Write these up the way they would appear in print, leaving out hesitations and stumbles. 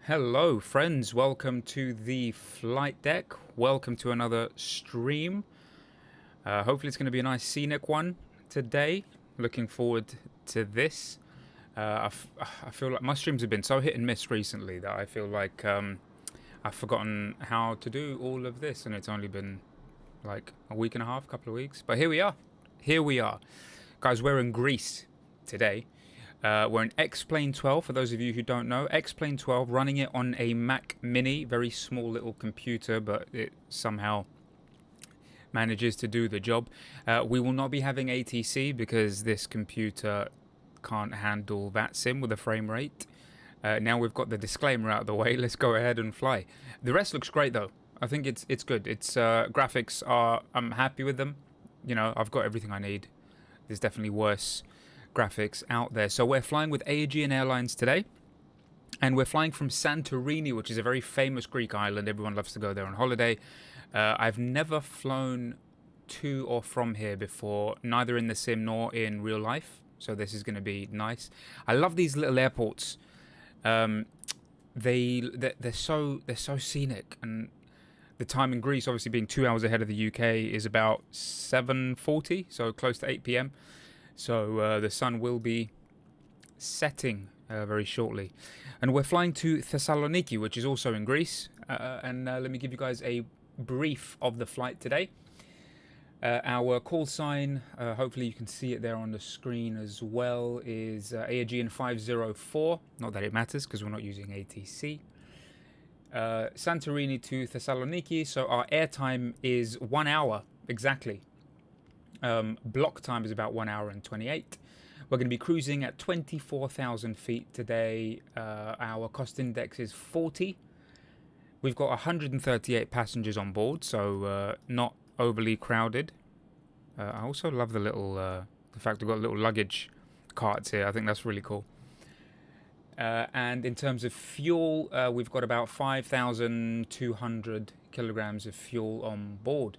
Hello friends, welcome to the flight deck. Welcome to another stream. Hopefully it's going to be a nice scenic one today. Looking forward to this. I feel like my streams have been so hit and miss recently that I feel like I've forgotten how to do all of this, and it's only been like a week and a half, couple of weeks. But here we are. Here we are. Guys, we're in Greece today. We're in X-Plane 12, for those of you who don't know. X-Plane 12, running it on a Mac Mini, very small little computer, but it somehow manages to do the job. We will not be having ATC because this computer can't handle that sim with a frame rate. Now we've got the disclaimer out of the way, let's go ahead and fly. The rest looks great though. I think it's good. It's graphics are, I'm happy with them. You know, I've got everything I need. There's definitely worse graphics out there. So we're flying with Aegean Airlines today, and we're flying from Santorini, which is a very famous Greek island. Everyone loves to go there on holiday. I've never flown to or from here before, neither in the sim nor in real life, so this is going to be nice. I love these little airports. They're so scenic, and the time in Greece, obviously being 2 hours ahead of the UK, is about 7:40, so close to 8 p.m. So the sun will be setting very shortly. And we're flying to Thessaloniki, which is also in Greece. And let me give you guys a brief of the flight today. Our call sign, hopefully you can see it there on the screen as well, is Aegean 504. Not that it matters because we're not using ATC. Santorini to Thessaloniki, so our airtime is 1 hour exactly. Block time is about 1 hour and 28. We're going to be cruising at 24,000 feet today. Our cost index is 40. We've got 138 passengers on board, so not overly crowded. I also love the little, the fact we've got little luggage carts here. I think that's really cool. And in terms of fuel, we've got about 5,200 kilograms of fuel on board.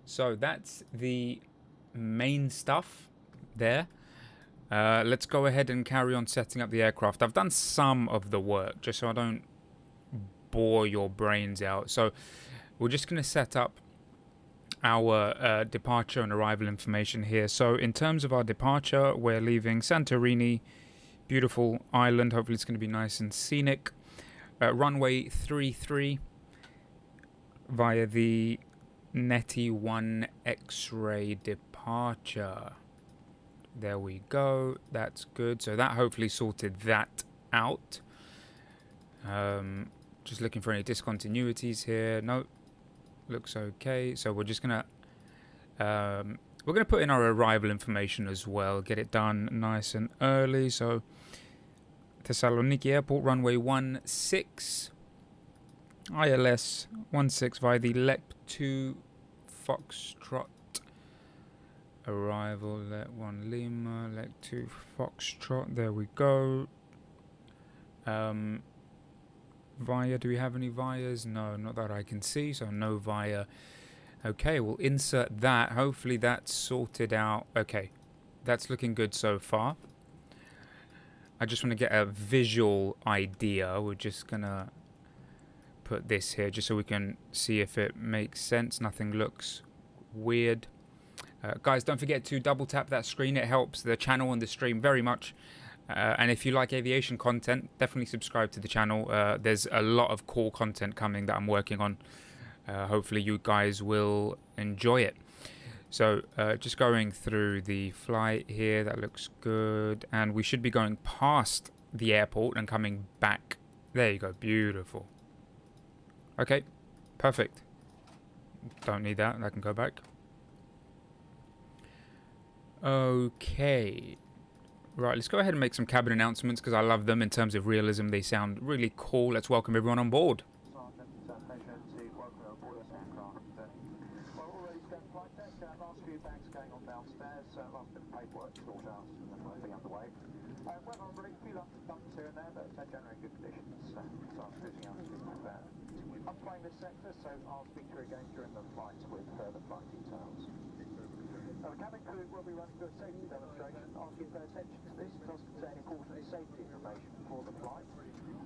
So that's the main stuff there. Let's go ahead and carry on setting up the aircraft. I've done some of the work just so I don't bore your brains out. So we're just going to set up our departure and arrival information here. So in terms of our departure, we're leaving Santorini, beautiful island. Hopefully it's going to be nice and scenic. Runway 33 via the Netty 1 X-ray departure. There we go. That's good. So that hopefully sorted that out. Just looking for any discontinuities here. Nope. Looks okay. So we're just gonna put in our arrival information as well. Get it done nice and early. So Thessaloniki Airport, runway 16. ILS 16 via the LEC 2 Foxtrot. Arrival LEC 1 Lima, LEC 2 Foxtrot. There we go. Via, do we have any vias? No, not that I can see, so no via. Okay, we'll insert that. Hopefully that's sorted out. Okay, that's looking good so far. I just want to get a visual idea. We're just gonna put this here just so we can see if it makes sense. Nothing looks weird. Guys, don't forget to double tap that screen. It helps the channel and the stream very much. And if you like aviation content, definitely subscribe to the channel. There's a lot of cool content coming that I'm working on. Hopefully you guys will enjoy it. So just going through the flight here, that looks good. And we should be going past the airport and coming back. There you go, beautiful. Okay, perfect. Don't need that, I can go back. Okay. Right, let's go ahead and make some cabin announcements because I love them in terms of realism. They sound really cool. Let's welcome everyone on board. Last few bags going on downstairs, last bit of paperwork to sort out, and then we'll be underway. Well, I'll bring a few bumps here and there, but they're generally good conditions, so I'm cruising out to like that. I'm flying this sector, so I'll speak to you again during the flight with further flight details. The cabin crew will be running through a safety demonstration. I'll give their attention to this. It does contain important safety information for the flight.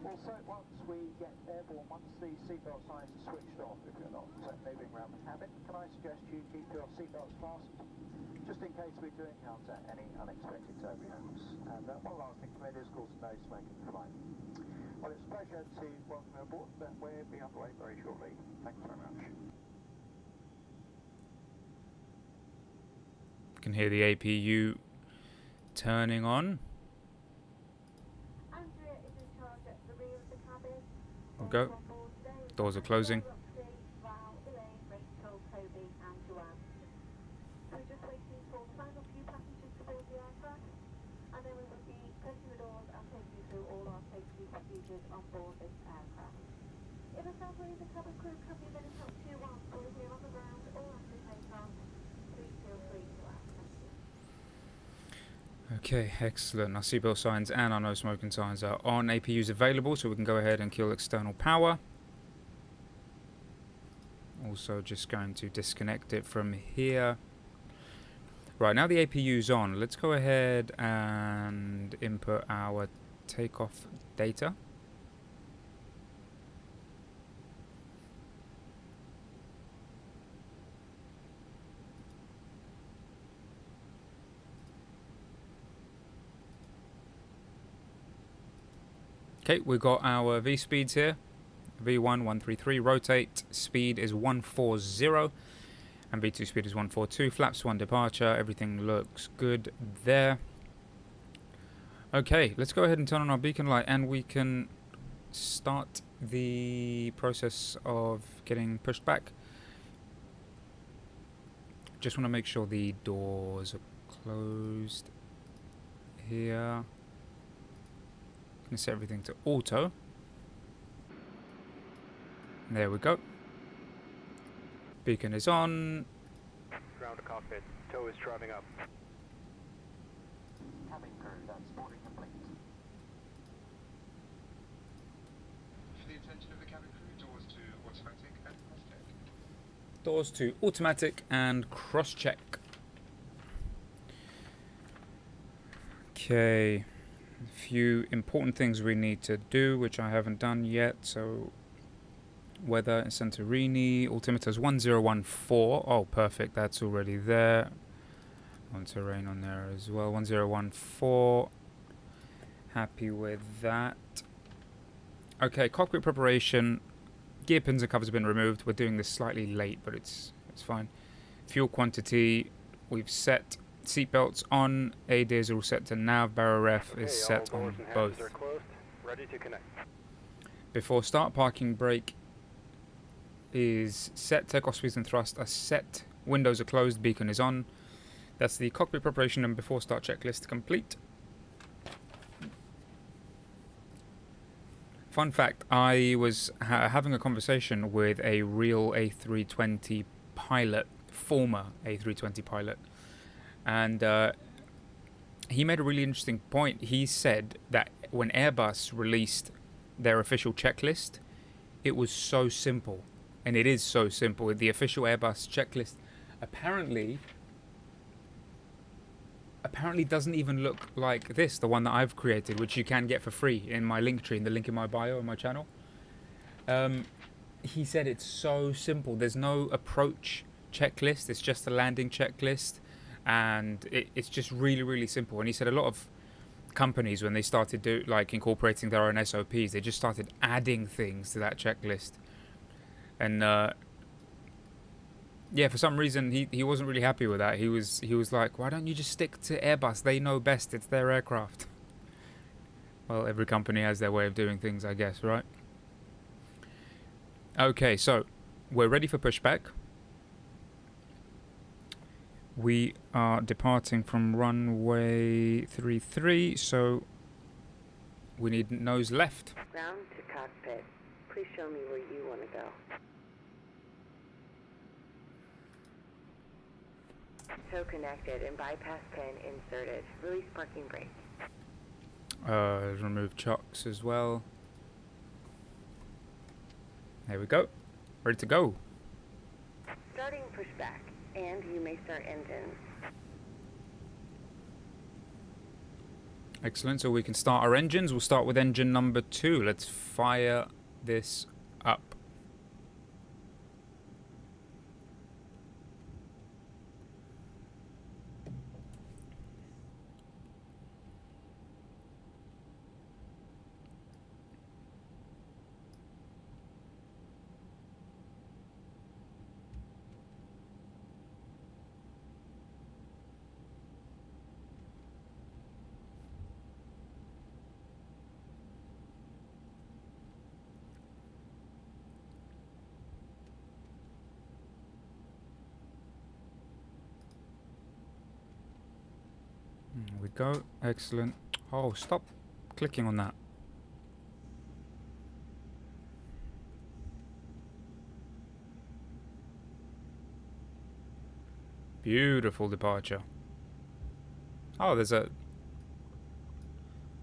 Also, once we get airborne, once the seatbelt signs are switched off, if you're not moving around the cabin, can I suggest you keep your seatbelts fastened, just in case we do encounter any unexpected turbulence. And one last thing from it is, of course, no smoking flight. Well, it's a pleasure to welcome you aboard, but we'll be underway very shortly. Thanks very much. You can hear the APU turning on. Andrea is in charge at the rear of the cabin. We'll go. Doors are closing. Val, Elaine, Rachel, Toby and Joanne. We're just waiting for the final few passengers to board the aircraft, and then we will be closing the doors and taking you through all our safety procedures on board this aircraft. If a family in the cabin crew can be of any help to you whilst we're here on the ground or after the takeoff, please feel free to ask. Okay, excellent. Our seatbelt signs and our no smoking signs are on. APUs available, so we can go ahead and kill external power. Also just going to disconnect it from here. Right, now the APU's on. Let's go ahead and input our takeoff data. Okay, we've got our V speeds here. V1 133, rotate speed is 140, and V2 speed is 142. Flaps 1 departure. Everything looks good there. Okay, let's go ahead and turn on our beacon light, and we can start the process of getting pushed back. Just want to make sure the doors are closed here. Going to set everything to auto. There we go. Beacon is on. Ground to cockpit. Tow is driving up. Cabin crew, that's boarding complete. For the attention of the cabin crew, doors to automatic and cross-check. Doors to automatic and cross-check. Okay. A few important things we need to do, which I haven't done yet. So, weather in Santorini. Altimeter's 1014. Oh, perfect. That's already there. On terrain on there as well. 1014. Happy with that. Okay, cockpit preparation. Gear pins and covers have been removed. We're doing this slightly late, but it's fine. Fuel quantity we've set. Seatbelts on. ADIRs are all set to nav. Barrel ref is set on both. Are closed. Ready to connect. Before start, parking brake is set. Takeoff speeds and thrust are set. Windows are closed. Beacon is on. That's the cockpit preparation and before start checklist complete. Fun fact, I was having a conversation with a real A320 pilot, former A320 pilot, and he made a really interesting point. He said that when Airbus released their official checklist, it was so simple, and it is so simple. The official Airbus checklist apparently doesn't even look like this, the one that I've created, which you can get for free in my link tree, in the link in my bio on my channel. He said it's so simple. There's no approach checklist. It's just a landing checklist, and it's just really, really simple. And he said a lot of companies, when they started incorporating their own SOPs, they just started adding things to that checklist. And yeah, for some reason he wasn't really happy with that. He was like, why don't you just stick to Airbus? They know best. It's their aircraft. Well, every company has their way of doing things, I guess, right? Okay, so we're ready for pushback. We are departing from runway 33, so we need nose left. Ground to cockpit. Please show me where you want to go. Tow connected and bypass pin inserted. Release parking brake. Remove chocks as well. There we go. Ready to go. Starting pushback, and you may start engines. Excellent. So we can start our engines. We'll start with engine number 2. Let's fire this up. There we go. Excellent. Oh, stop clicking on that. Beautiful departure. Oh, there's a...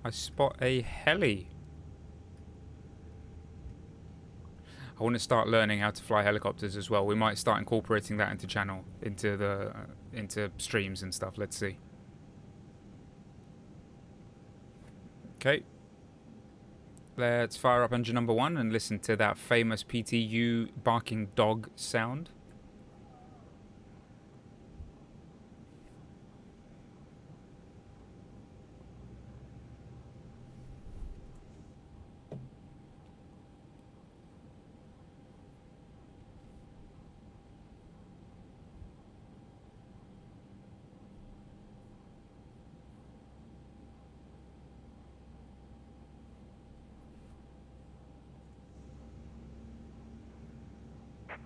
I spot a heli. I want to start learning how to fly helicopters as well. We might start incorporating that into streams and stuff. Let's see. Okay. Let's fire up engine number 1 and listen to that famous PTU barking dog sound.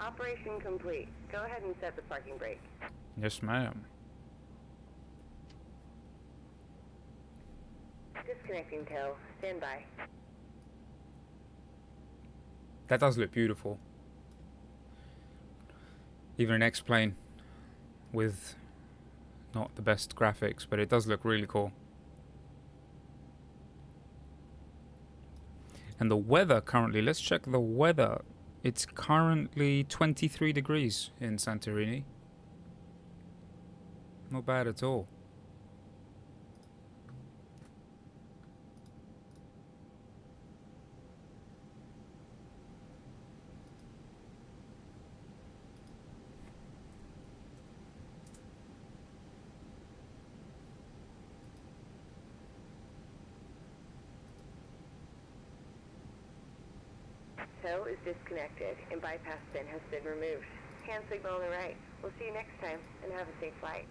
Operation complete. Go ahead and set the parking brake. Yes, ma'am. Disconnecting tow. Stand by. That does look beautiful. Even an X-plane with not the best graphics, but it does look really cool. And the weather currently, let's check the weather. It's currently 23 degrees in Santorini. Not bad at all. Tow is disconnected and bypass pin has been removed. Hand signal on the right. We'll see you next time and have a safe flight.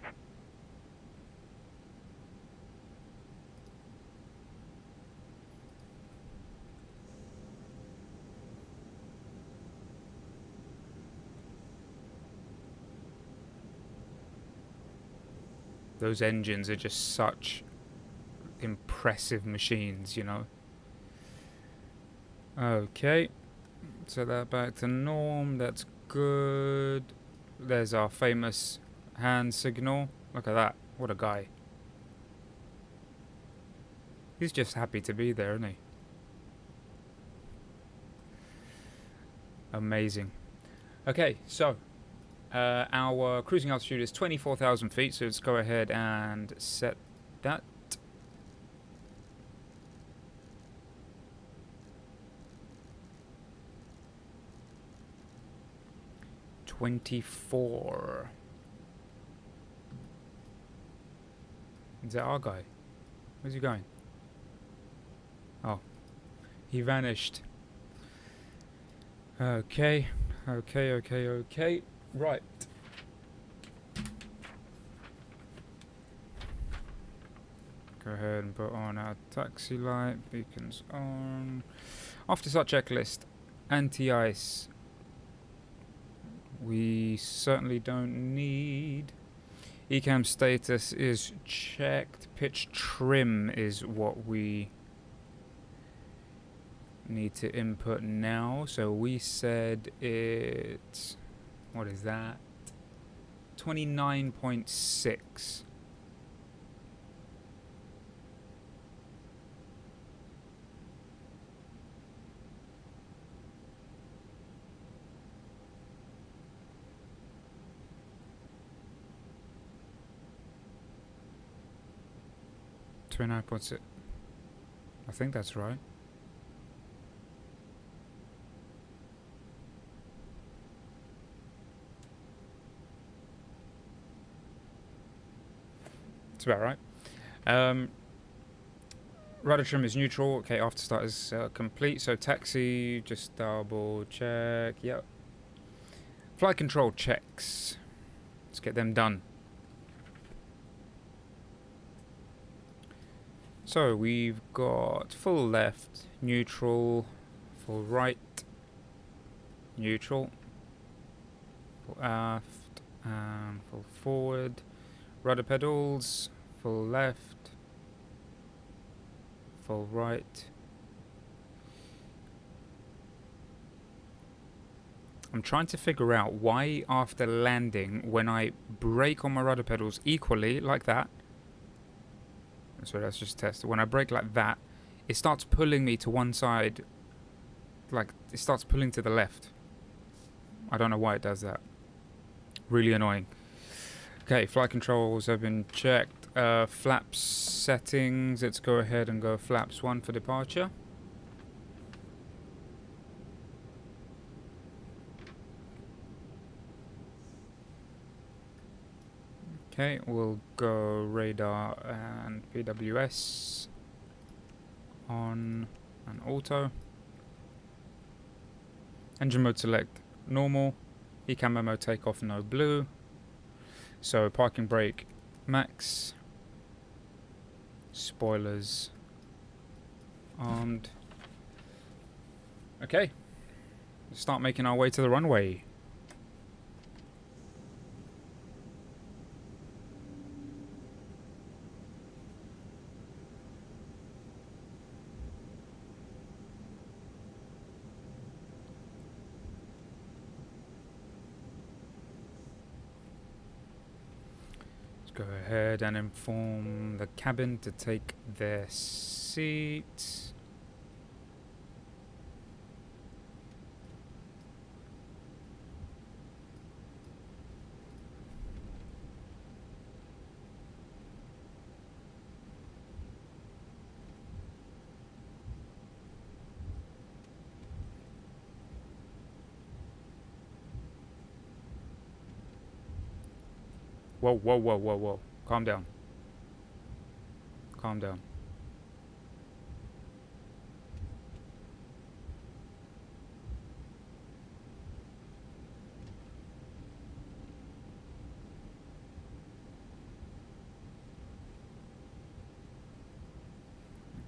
Those engines are just such impressive machines, you know. Okay. Set that back to norm. That's good. There's our famous hand signal. Look at that. What a guy. He's just happy to be there, isn't he? Amazing. Okay, so our cruising altitude is 24,000 feet, so let's go ahead and set that. $24. Is that our guy? Where's he going? Oh, he vanished. Okay. Right. Go ahead and put on our taxi light. Beacons on. After such checklist, anti-ice. We certainly don't need. Ecam status is checked. Pitch trim is what we need to input now. So we said it's, what is that? 29.6. 29.6. I think that's right. It's about right. Rudder trim is neutral. Okay, after start is complete. So taxi, just double check. Yep. Flight control checks. Let's get them done. So we've got full left, neutral, full right, neutral, full aft, and full forward. Rudder pedals, full left, full right. I'm trying to figure out why after landing, when I brake on my rudder pedals equally, like that, so let's just test it. When I brake like that, it starts pulling me to one side, like it starts pulling to the left. I don't know why it does that. Really annoying. Okay, flight controls have been checked. Flaps settings, let's go ahead and go flaps 1 for departure. Okay, we'll go radar and PWS on and auto. Engine mode select normal. Ecam memo takeoff no blue. So parking brake max. Spoilers armed. Okay, let's start making our way to the runway. Go ahead and inform the cabin to take their seats. Whoa, whoa, whoa, whoa, whoa. Calm down. Calm down.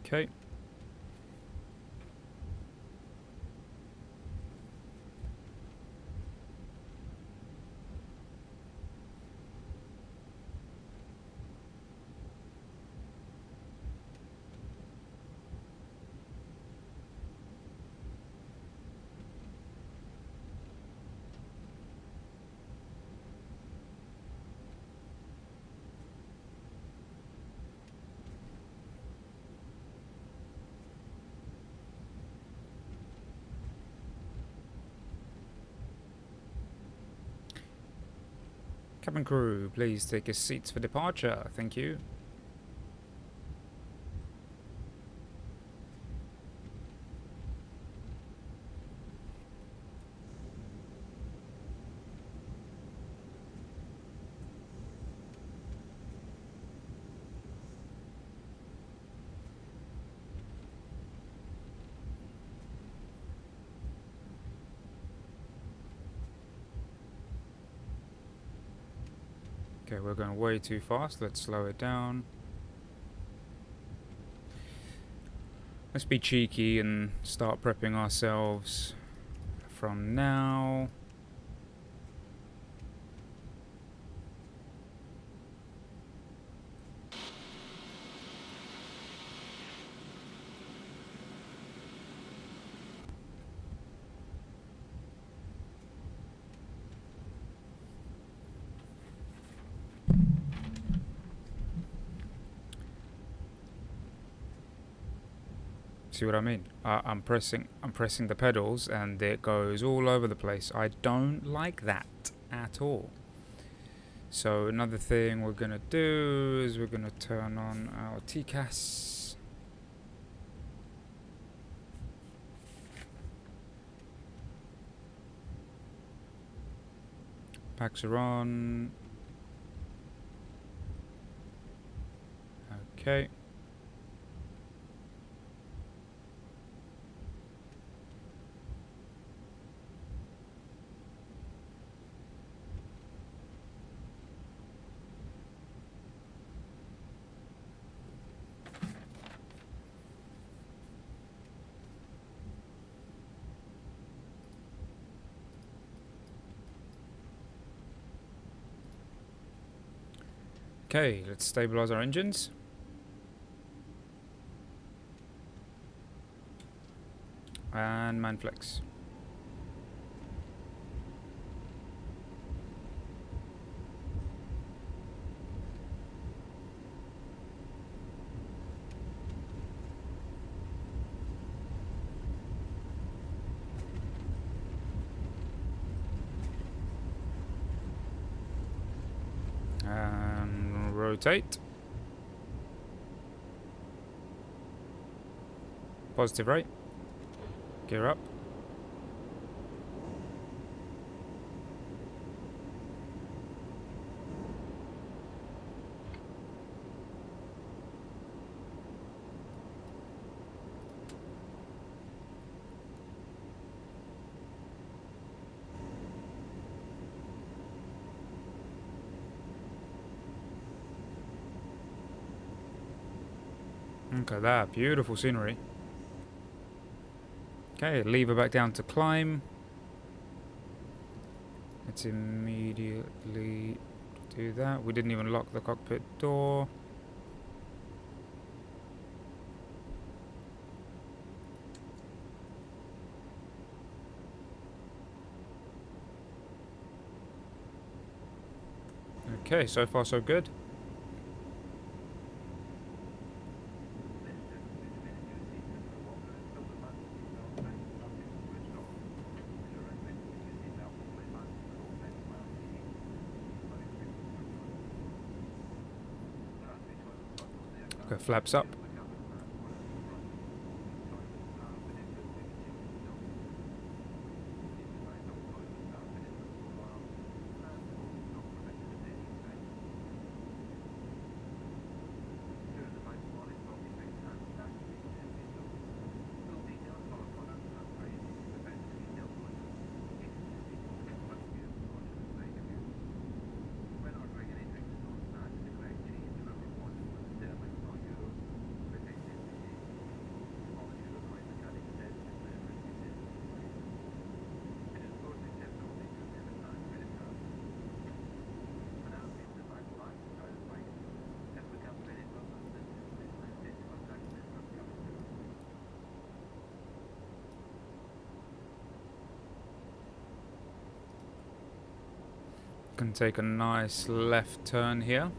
Okay. Cabin crew, please take your seats for departure. Thank you. Okay, we're going way too fast. Let's slow it down. Let's be cheeky and start prepping ourselves from now. See what I mean? I'm pressing the pedals and it goes all over the place. I don't like that at all. So another thing we're gonna do is we're gonna turn on our TCAS. Packs are on. Okay. Okay, let's stabilize our engines. And manflex. And rotate. Positive right. Gear up. Look at that, beautiful scenery. Okay, lever back down to climb. Let's immediately do that. We didn't even lock the cockpit door. Okay, so far so good. Okay, flaps up. Can take a nice left turn here.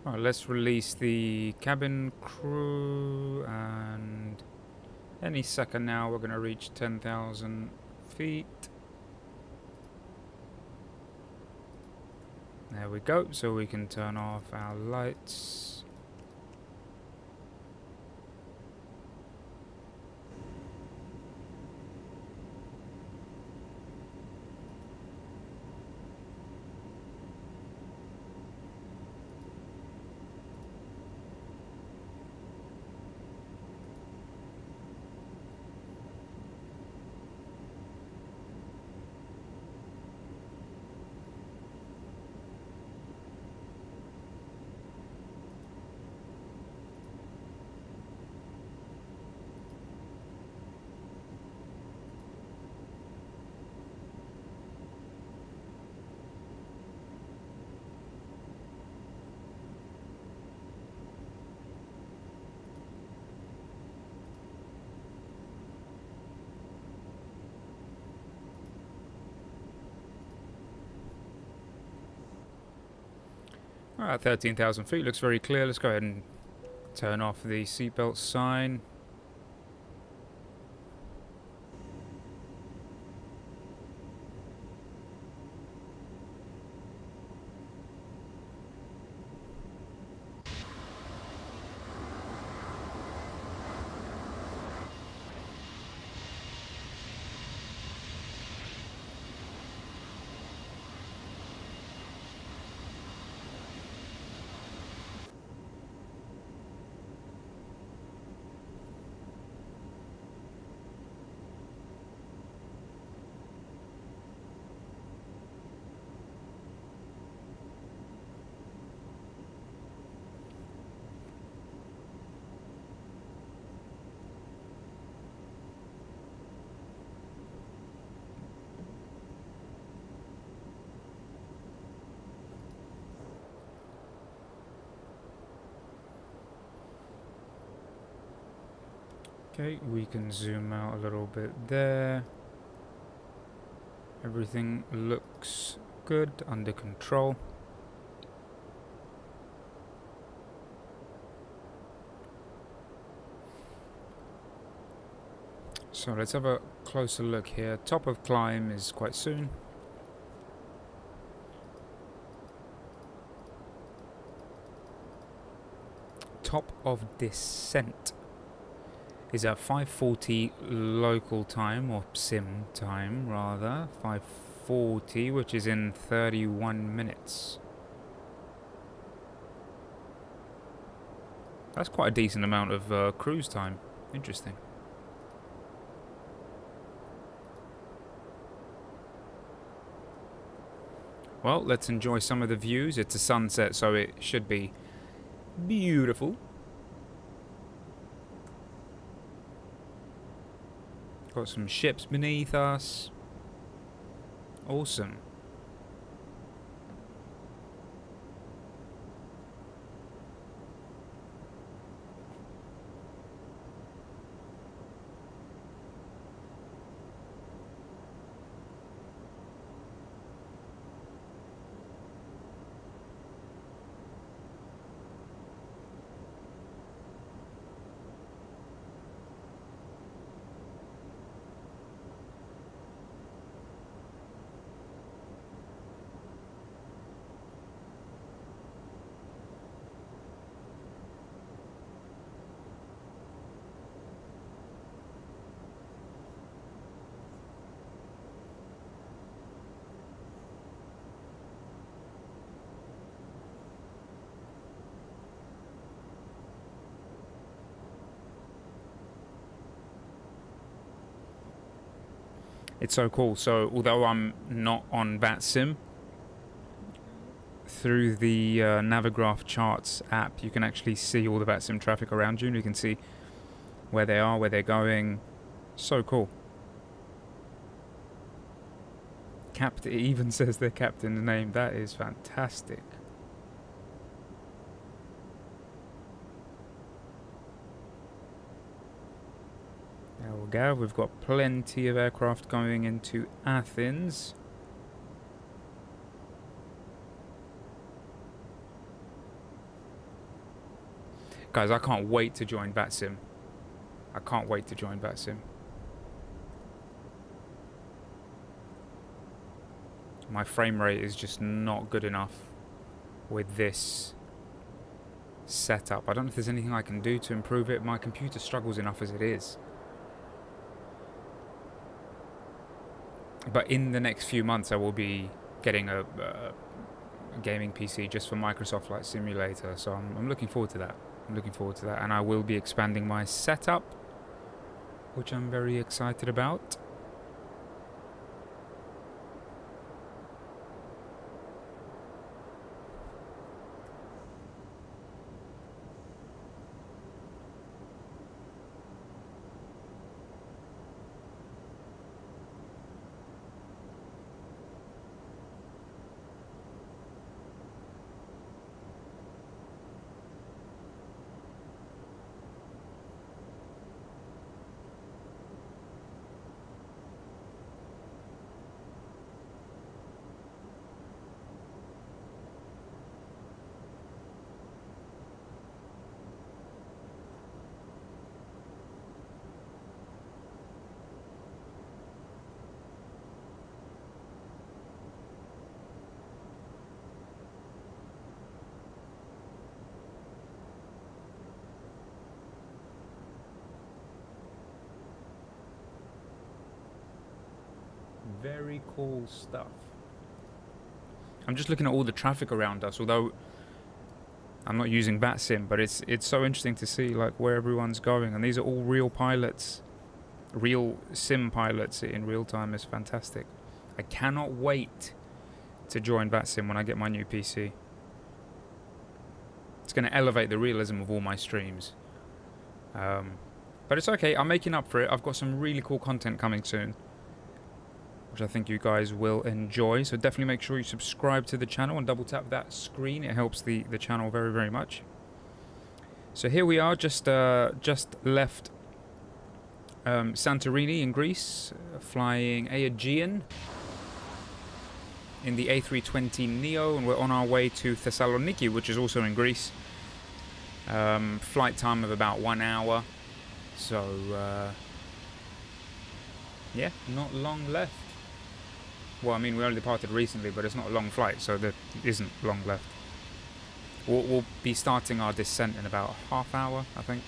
Alright, let's release the cabin crew, and any second now we're going to reach 10,000 feet. There we go, so we can turn off our lights. Alright, 13,000 feet, looks very clear. Let's go ahead and turn off the seatbelt sign. Okay, we can zoom out a little bit there. Everything looks good, under control. So let's have a closer look here. Top of climb is quite soon. Top of descent is at 5:40 local time, or sim time rather, 5:40, which is in 31 minutes. That's quite a decent amount of cruise time. Interesting. Well, let's enjoy some of the views. It's a sunset, so it should be beautiful. Got some ships beneath us. Awesome. It's so cool. So although I'm not on VATSIM, through the Navigraph Charts app, you can actually see all the VATSIM traffic around you, and you can see where they are, where they're going. So cool. It even says their captain's name. That is fantastic. There we go. We've got plenty of aircraft going into Athens. Guys, I can't wait to join VATSIM. I can't wait to join VATSIM. My frame rate is just not good enough with this setup. I don't know if there's anything I can do to improve it. My computer struggles enough as it is. But in the next few months, I will be getting a gaming PC just for Microsoft Flight Simulator. So I'm looking forward to that. I'm looking forward to that. And I will be expanding my setup, which I'm very excited about. very cool stuff. I'm just looking at all the traffic around us, although I'm not using VATSIM, but it's so interesting to see like where everyone's going, and these are all real pilots, real sim pilots in real time. Is fantastic. I cannot wait to join VATSIM when I get my new PC. It's going to elevate the realism of all my streams. But it's okay, I'm making up for it. I've got some really cool content coming soon, which I think you guys will enjoy. So definitely make sure you subscribe to the channel and double tap that screen. It helps the channel very, very much. So here we are, just left Santorini in Greece, flying Aegean in the A320neo, and we're on our way to Thessaloniki, which is also in Greece. Flight time of about 1 hour. So, yeah, not long left. Well, I mean, we only departed recently, but it's not a long flight, so there isn't long left. We'll be starting our descent in about a half hour, I think.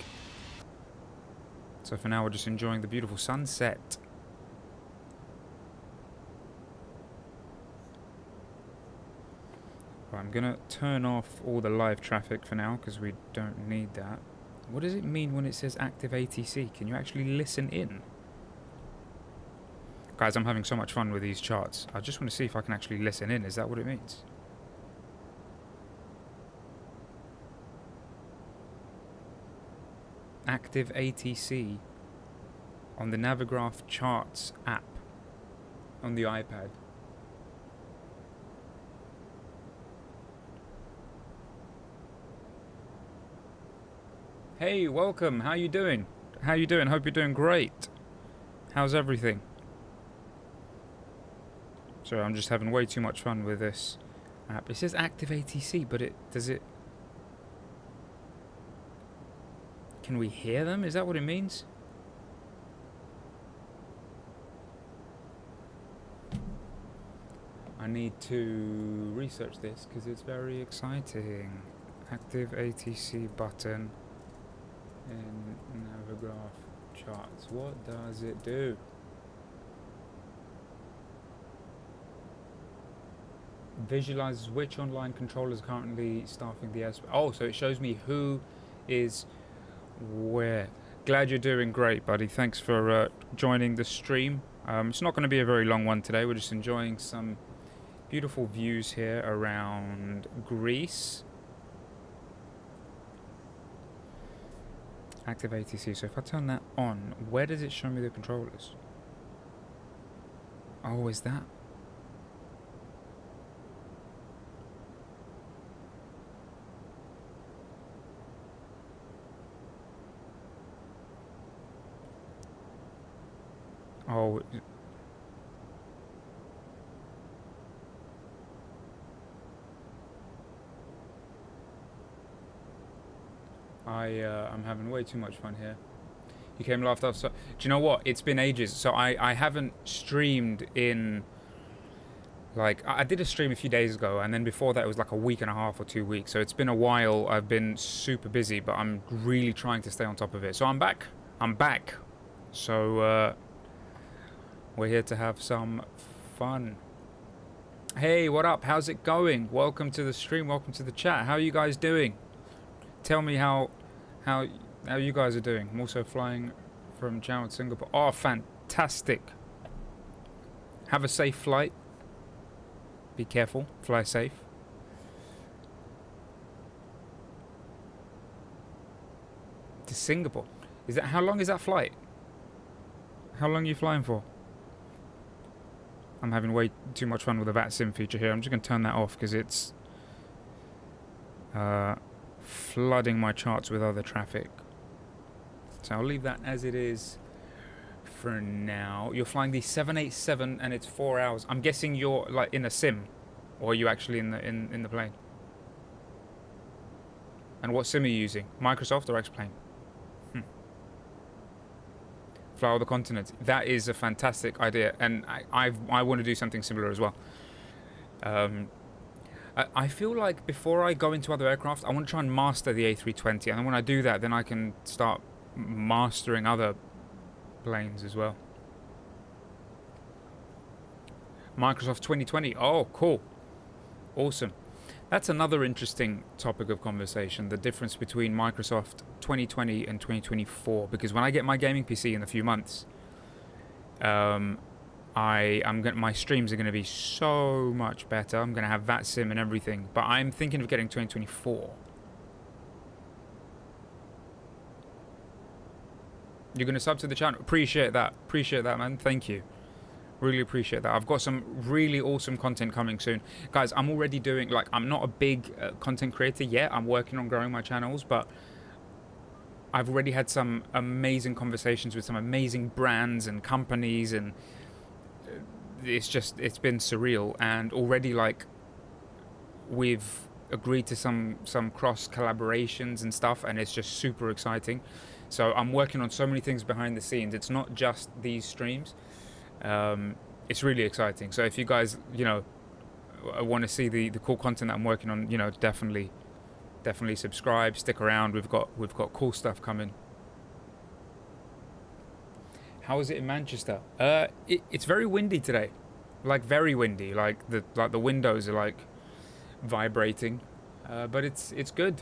So for now, we're just enjoying the beautiful sunset. Right, I'm going to turn off all the live traffic for now, because we don't need that. What does it mean when it says active ATC? Can you actually listen in? Guys, I'm having so much fun with these charts. I just want to see if I can actually listen in. Is that what it means? Active ATC on the Navigraph Charts app on the iPad. Hey, welcome. How you doing? How you doing? Hope you're doing great. How's everything? Sorry, I'm just having way too much fun with this app. It says active ATC, but does it... Can we hear them? Is that what it means? I need to research this because it's very exciting. Active ATC button in Navigraph Charts. What does it do? Visualizes which online controllers currently staffing the airspace. Oh, so it shows me who is where. Glad you're doing great, buddy. Thanks for joining the stream. It's not going to be a very long one today. We're just enjoying some beautiful views here around Greece. Active ATC. So if I turn that on, where does it show me the controllers? Oh, is that? Oh. I'm having way too much fun here. You came laughed off. So, do you know what? It's been ages. So I haven't streamed in, like, I did a stream a few days ago, and then before that it was like a week and a half or 2 weeks. So it's been a while. I've been super busy, but I'm really trying to stay on top of it. So I'm back. So we're here to have some fun. Hey, what up? How's it going? Welcome to the stream. Welcome to the chat. How are you guys doing? Tell me how you guys are doing. I'm also flying from Jowett, Singapore. Oh, fantastic. Have a safe flight. Be careful. Fly safe. To Singapore. How long is that flight? How long are you flying for? I'm having way too much fun with the VATSIM feature here. I'm just going to turn that off because it's flooding my charts with other traffic. So I'll leave that as it is for now. You're flying the 787 and it's 4 hours. I'm guessing you're like in a sim, or are you actually in the plane? And what sim are you using? Microsoft or X-Plane? Fly all the continents. That is a fantastic idea, and I want to do something similar as well. I feel like before I go into other aircraft, I want to try and master the A320, and then when I do that, then I can start mastering other planes as well. Microsoft 2020. Oh, cool. Awesome. That's another interesting topic of conversation, the difference between Microsoft 2020 and 2024. Because when I get my gaming PC in a few months, my streams are going to be so much better. I'm going to have VATSIM and everything. But I'm thinking of getting 2024. You're going to sub to the channel. Appreciate that. Appreciate that, man. Thank you. Really appreciate that. I've got some really awesome content coming soon. Guys, I'm already doing, like, I'm not a big content creator yet. I'm working on growing my channels, but I've already had some amazing conversations with some amazing brands and companies, and it's been surreal. And already, like, we've agreed to some cross collaborations and stuff, and it's just super exciting. So I'm working on so many things behind the scenes. It's not just these streams. It's really exciting. So if you guys, want to see the cool content that I'm working on, definitely subscribe, stick around. We've got cool stuff coming. How is it in Manchester? It's very windy today, like very windy. Like the windows are like vibrating, but it's good.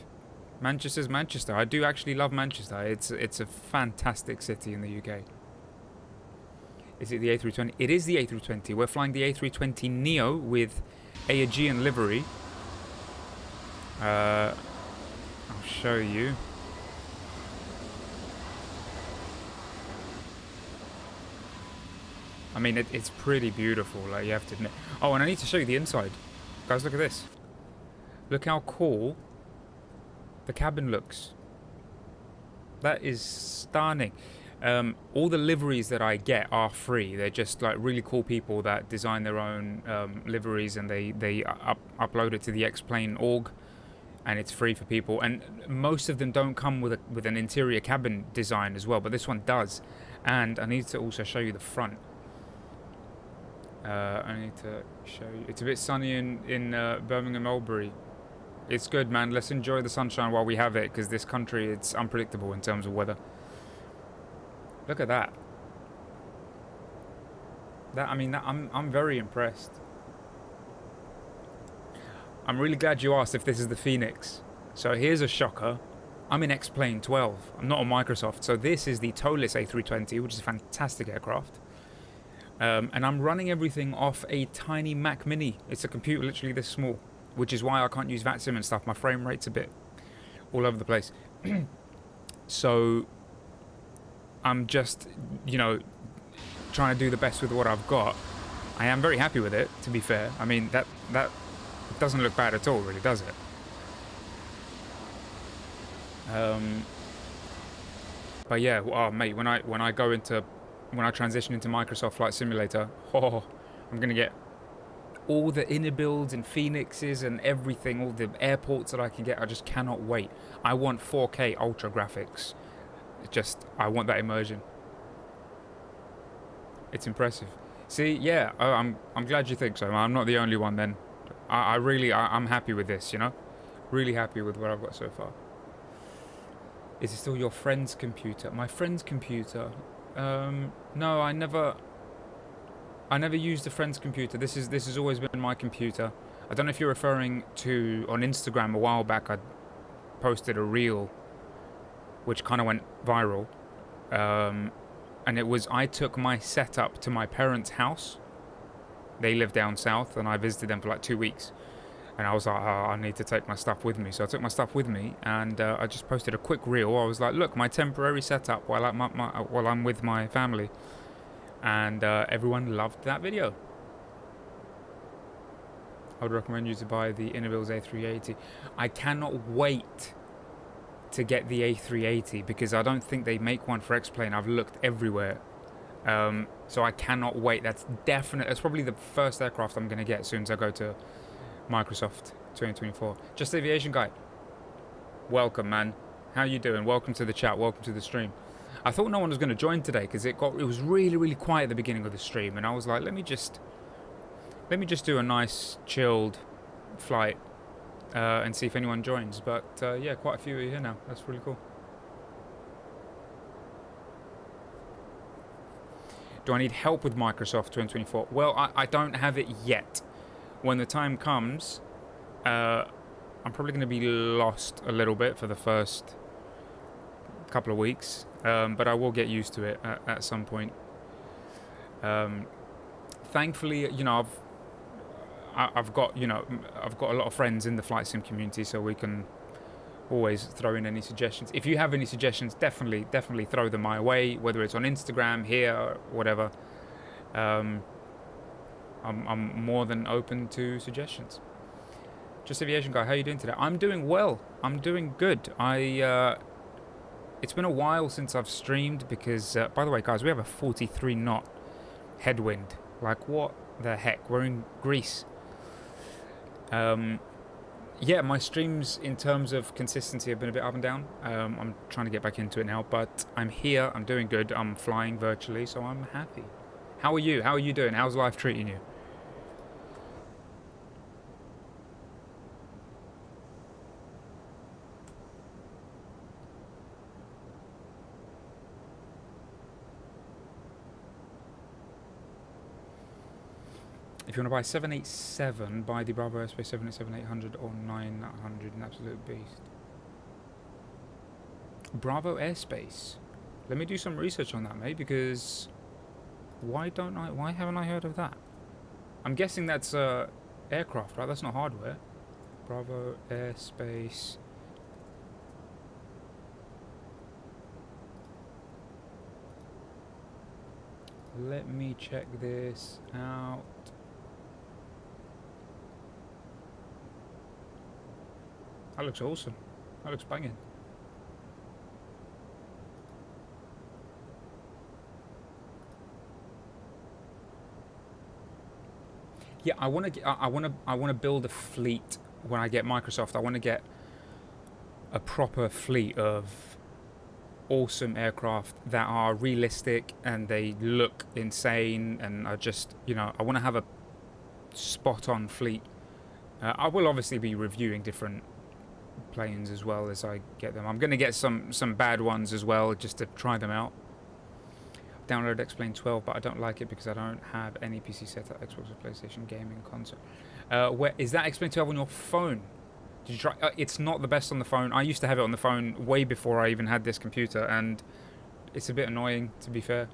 Manchester's Manchester. I do actually love Manchester. It's a fantastic city in the UK. Is it the A320? It is the A320. We're flying the A320neo with Aegean livery. I'll show you. I mean, it's pretty beautiful, like, you have to admit. Oh, and I need to show you the inside. Guys, look at this. Look how cool the cabin looks. That is stunning. All the liveries that I get are free. They're just like really cool people that design their own liveries, and they upload it to the X-Plane org, and it's free for people. And most of them don't come with an interior cabin design as well, but this one does. And I need to also show you the front. I need to show you. It's a bit sunny in Birmingham, Albury. It's good, man. Let's enjoy the sunshine while we have it, because this country, it's unpredictable in terms of weather. Look at that. I'm very impressed. I'm really glad you asked if this is the Phoenix. So here's a shocker. I'm in X-Plane 12. I'm not on Microsoft. So this is the toeless A320, which is a fantastic aircraft. And I'm running everything off a tiny Mac Mini. It's a computer literally this small, which is why I can't use VATSIM and stuff. My frame rate's a bit all over the place. So I'm just, trying to do the best with what I've got. I am very happy with it, to be fair. I mean, that doesn't look bad at all, really, does it? But yeah, oh, mate, when I transition into Microsoft Flight Simulator, I'm gonna get all the inner builds and Phoenixes and everything, all the airports that I can get. I just cannot wait. I want 4K ultra graphics. I want that immersion. It's impressive. See, yeah, I'm glad you think so. I'm not the only one then. I'm happy with this, Really happy with what I've got so far. Is it still your friend's computer? My friend's computer? No, I never used a friend's computer. This has always been my computer. I don't know if you're referring to, on Instagram a while back, I posted a reel which kind of went viral. And it was, I took my setup to my parents' house. They live down south, and I visited them for like 2 weeks. And I was like, I need to take my stuff with me. So I took my stuff with me, and I just posted a quick reel. I was like, look, my temporary setup while I'm with my family. And everyone loved that video. I would recommend you to buy the Innobil's A380. I cannot wait to get the A380, because I don't think they make one for X-Plane. I've looked everywhere. So I cannot wait. That's probably the first aircraft I'm going to get as soon as I go to Microsoft 2024. Just Aviation Guy. Welcome, man. How you doing? Welcome to the chat. Welcome to the stream. I thought no one was going to join today, because it was really, really quiet at the beginning of the stream, and I was like, let me just do a nice chilled flight and see if anyone joins. But yeah, quite a few are here now. That's really cool. Do I need help with Microsoft 2024? Well, I don't have it yet. When the time comes, I'm probably going to be lost a little bit for the first couple of weeks, but I will get used to it at some point. Thankfully, you know, I've got a lot of friends in the flight sim community, so we can always throw in any suggestions. If you have any suggestions, definitely throw them my way, whether it's on Instagram, here, or whatever. I'm more than open to suggestions. Just Aviation Guy, how are you doing today? I'm doing well. I'm doing good. It's been a while since I've streamed because, by the way, guys, we have a 43 knot headwind. Like, what the heck? We're in Greece. Yeah, my streams in terms of consistency have been a bit up and down. I'm trying to get back into it now, but I'm here. I'm doing good. I'm flying virtually, so I'm happy. How are you? How are you doing? How's life treating you? If you want to buy 787, buy the Bravo Airspace 787-800 or 900, an absolute beast. Bravo Airspace. Let me do some research on that, mate, because why haven't I heard of that? I'm guessing that's aircraft, right? That's not hardware. Bravo Airspace. Let me check this out. That looks awesome. That looks banging. Yeah, I want to build a fleet when I get Microsoft. I want to get a proper fleet of awesome aircraft that are realistic and they look insane and are just, you know, I want to have a spot on fleet. I will obviously be reviewing different planes as well as I get them. I'm going to get some bad ones as well just to try them out. Download X-Plane 12, but I don't like it because I don't have any PC setup, Xbox or PlayStation gaming console. Where is that X-Plane 12 on your phone? Did you try? It's not the best on the phone. I used to have it on the phone way before I even had this computer, and it's a bit annoying, to be fair.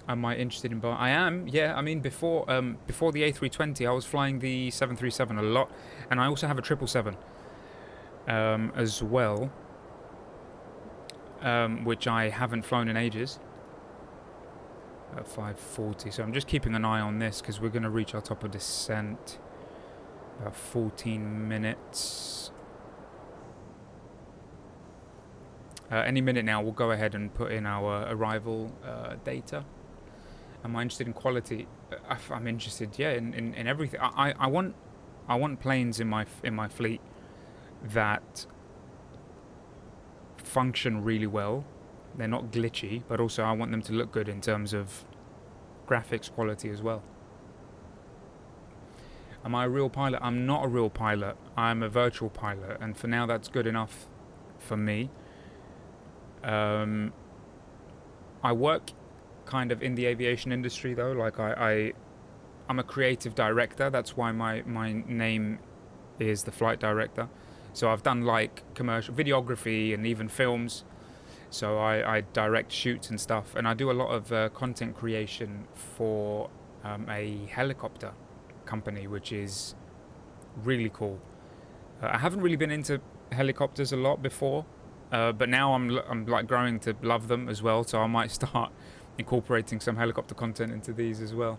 Am I interested in buying? I am, yeah. I mean, before the A320, I was flying the 737 a lot, and I also have a 777 as well, which I haven't flown in ages. At 540, so I'm just keeping an eye on this because we're going to reach our top of descent about 14 minutes. Any minute now, we'll go ahead and put in our arrival data. Am I interested in quality? I'm interested, yeah, in everything. I want planes in my fleet that function really well. They're not glitchy, but also I want them to look good in terms of graphics quality as well. Am I a real pilot? I'm not a real pilot. I'm a virtual pilot, and for now that's good enough for me. I work kind of in the aviation industry though. Like I'm a creative director. That's why my name is the flight director. So I've done like commercial videography and even films. So I direct shoots and stuff, and I do a lot of content creation for a helicopter company, which is really cool. I haven't really been into helicopters a lot before, but now I'm like growing to love them as well. So I might start incorporating some helicopter content into these as well.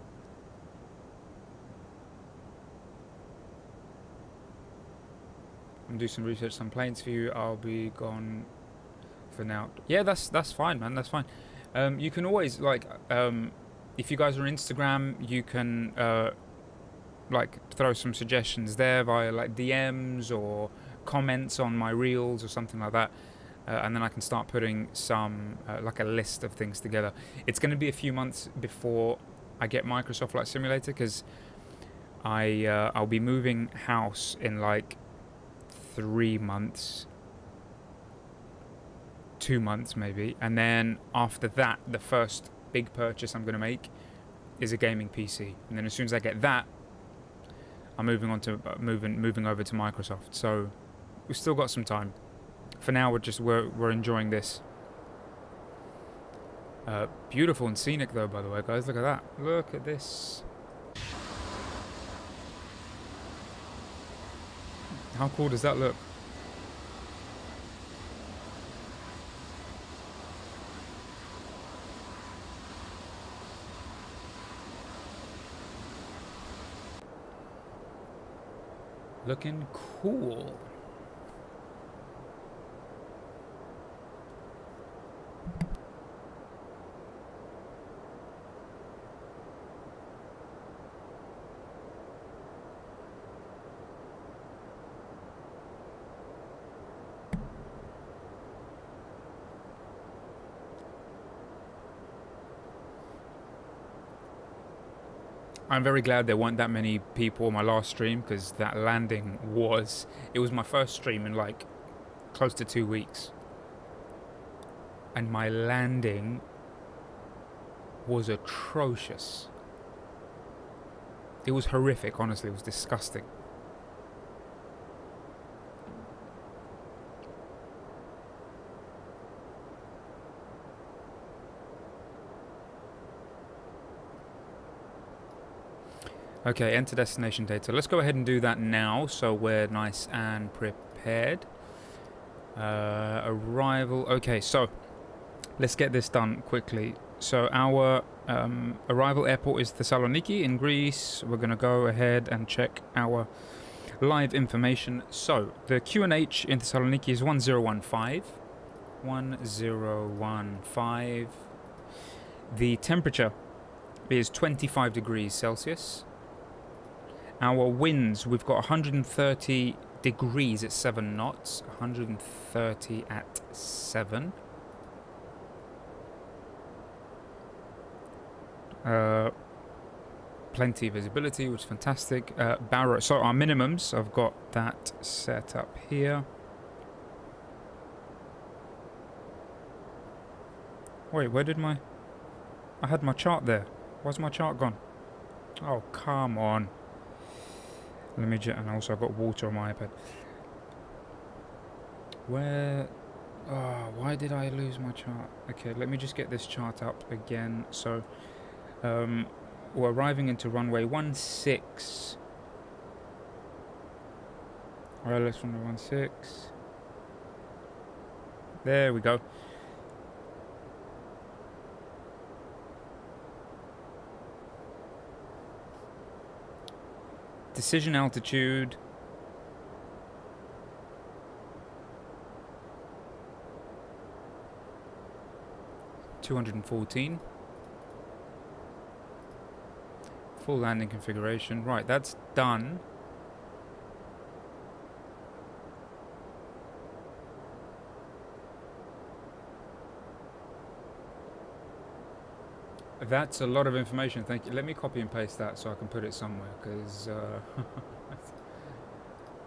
I'm doing some research on planes for you. I'll be gone for now. Yeah, that's fine, man. That's fine. You can always like if you guys are on Instagram, you can like throw some suggestions there via like DMs or comments on my reels or something like that, and then I can start putting some like a list of things together. It's going to be a few months before I get Microsoft Flight Simulator because I'll be moving house in like 3 months 2 months maybe, and then after that, the first big purchase I'm going to make is a gaming PC, and then as soon as I get that, I'm moving on to moving over to Microsoft. So we've still got some time. For now, we're enjoying this. Beautiful and scenic though, by the way, guys. Look at that. Look at this. How cool does that look? Looking cool. I'm very glad there weren't that many people on my last stream, because that landing it was my first stream in like close to 2 weeks. And my landing was atrocious. It was horrific, honestly. It was disgusting. Okay, enter destination data. Let's go ahead and do that now, so we're nice and prepared. Arrival. Okay, so let's get this done quickly. So our arrival airport is Thessaloniki in Greece. We're going to go ahead and check our live information. So the QNH in Thessaloniki is 1015. 1015. The temperature is 25 degrees Celsius. Our winds, we've got 130 degrees at 7 knots, 130 at 7. Plenty of visibility, which is fantastic. Barrow, so our minimums, I've got that set up here. Wait, where did I had my chart there. Where's my chart gone? Oh, come on. Let me and also I've got water on my iPad. Where? Oh, why did I lose my chart? Okay, let me just get this chart up again. So, we're arriving into runway 16. Alright, let's runway 16. There we go. Decision altitude. (214). Full landing configuration. Right, that's done. That's a lot of information, thank you. Let me copy and paste that so I can put it somewhere, because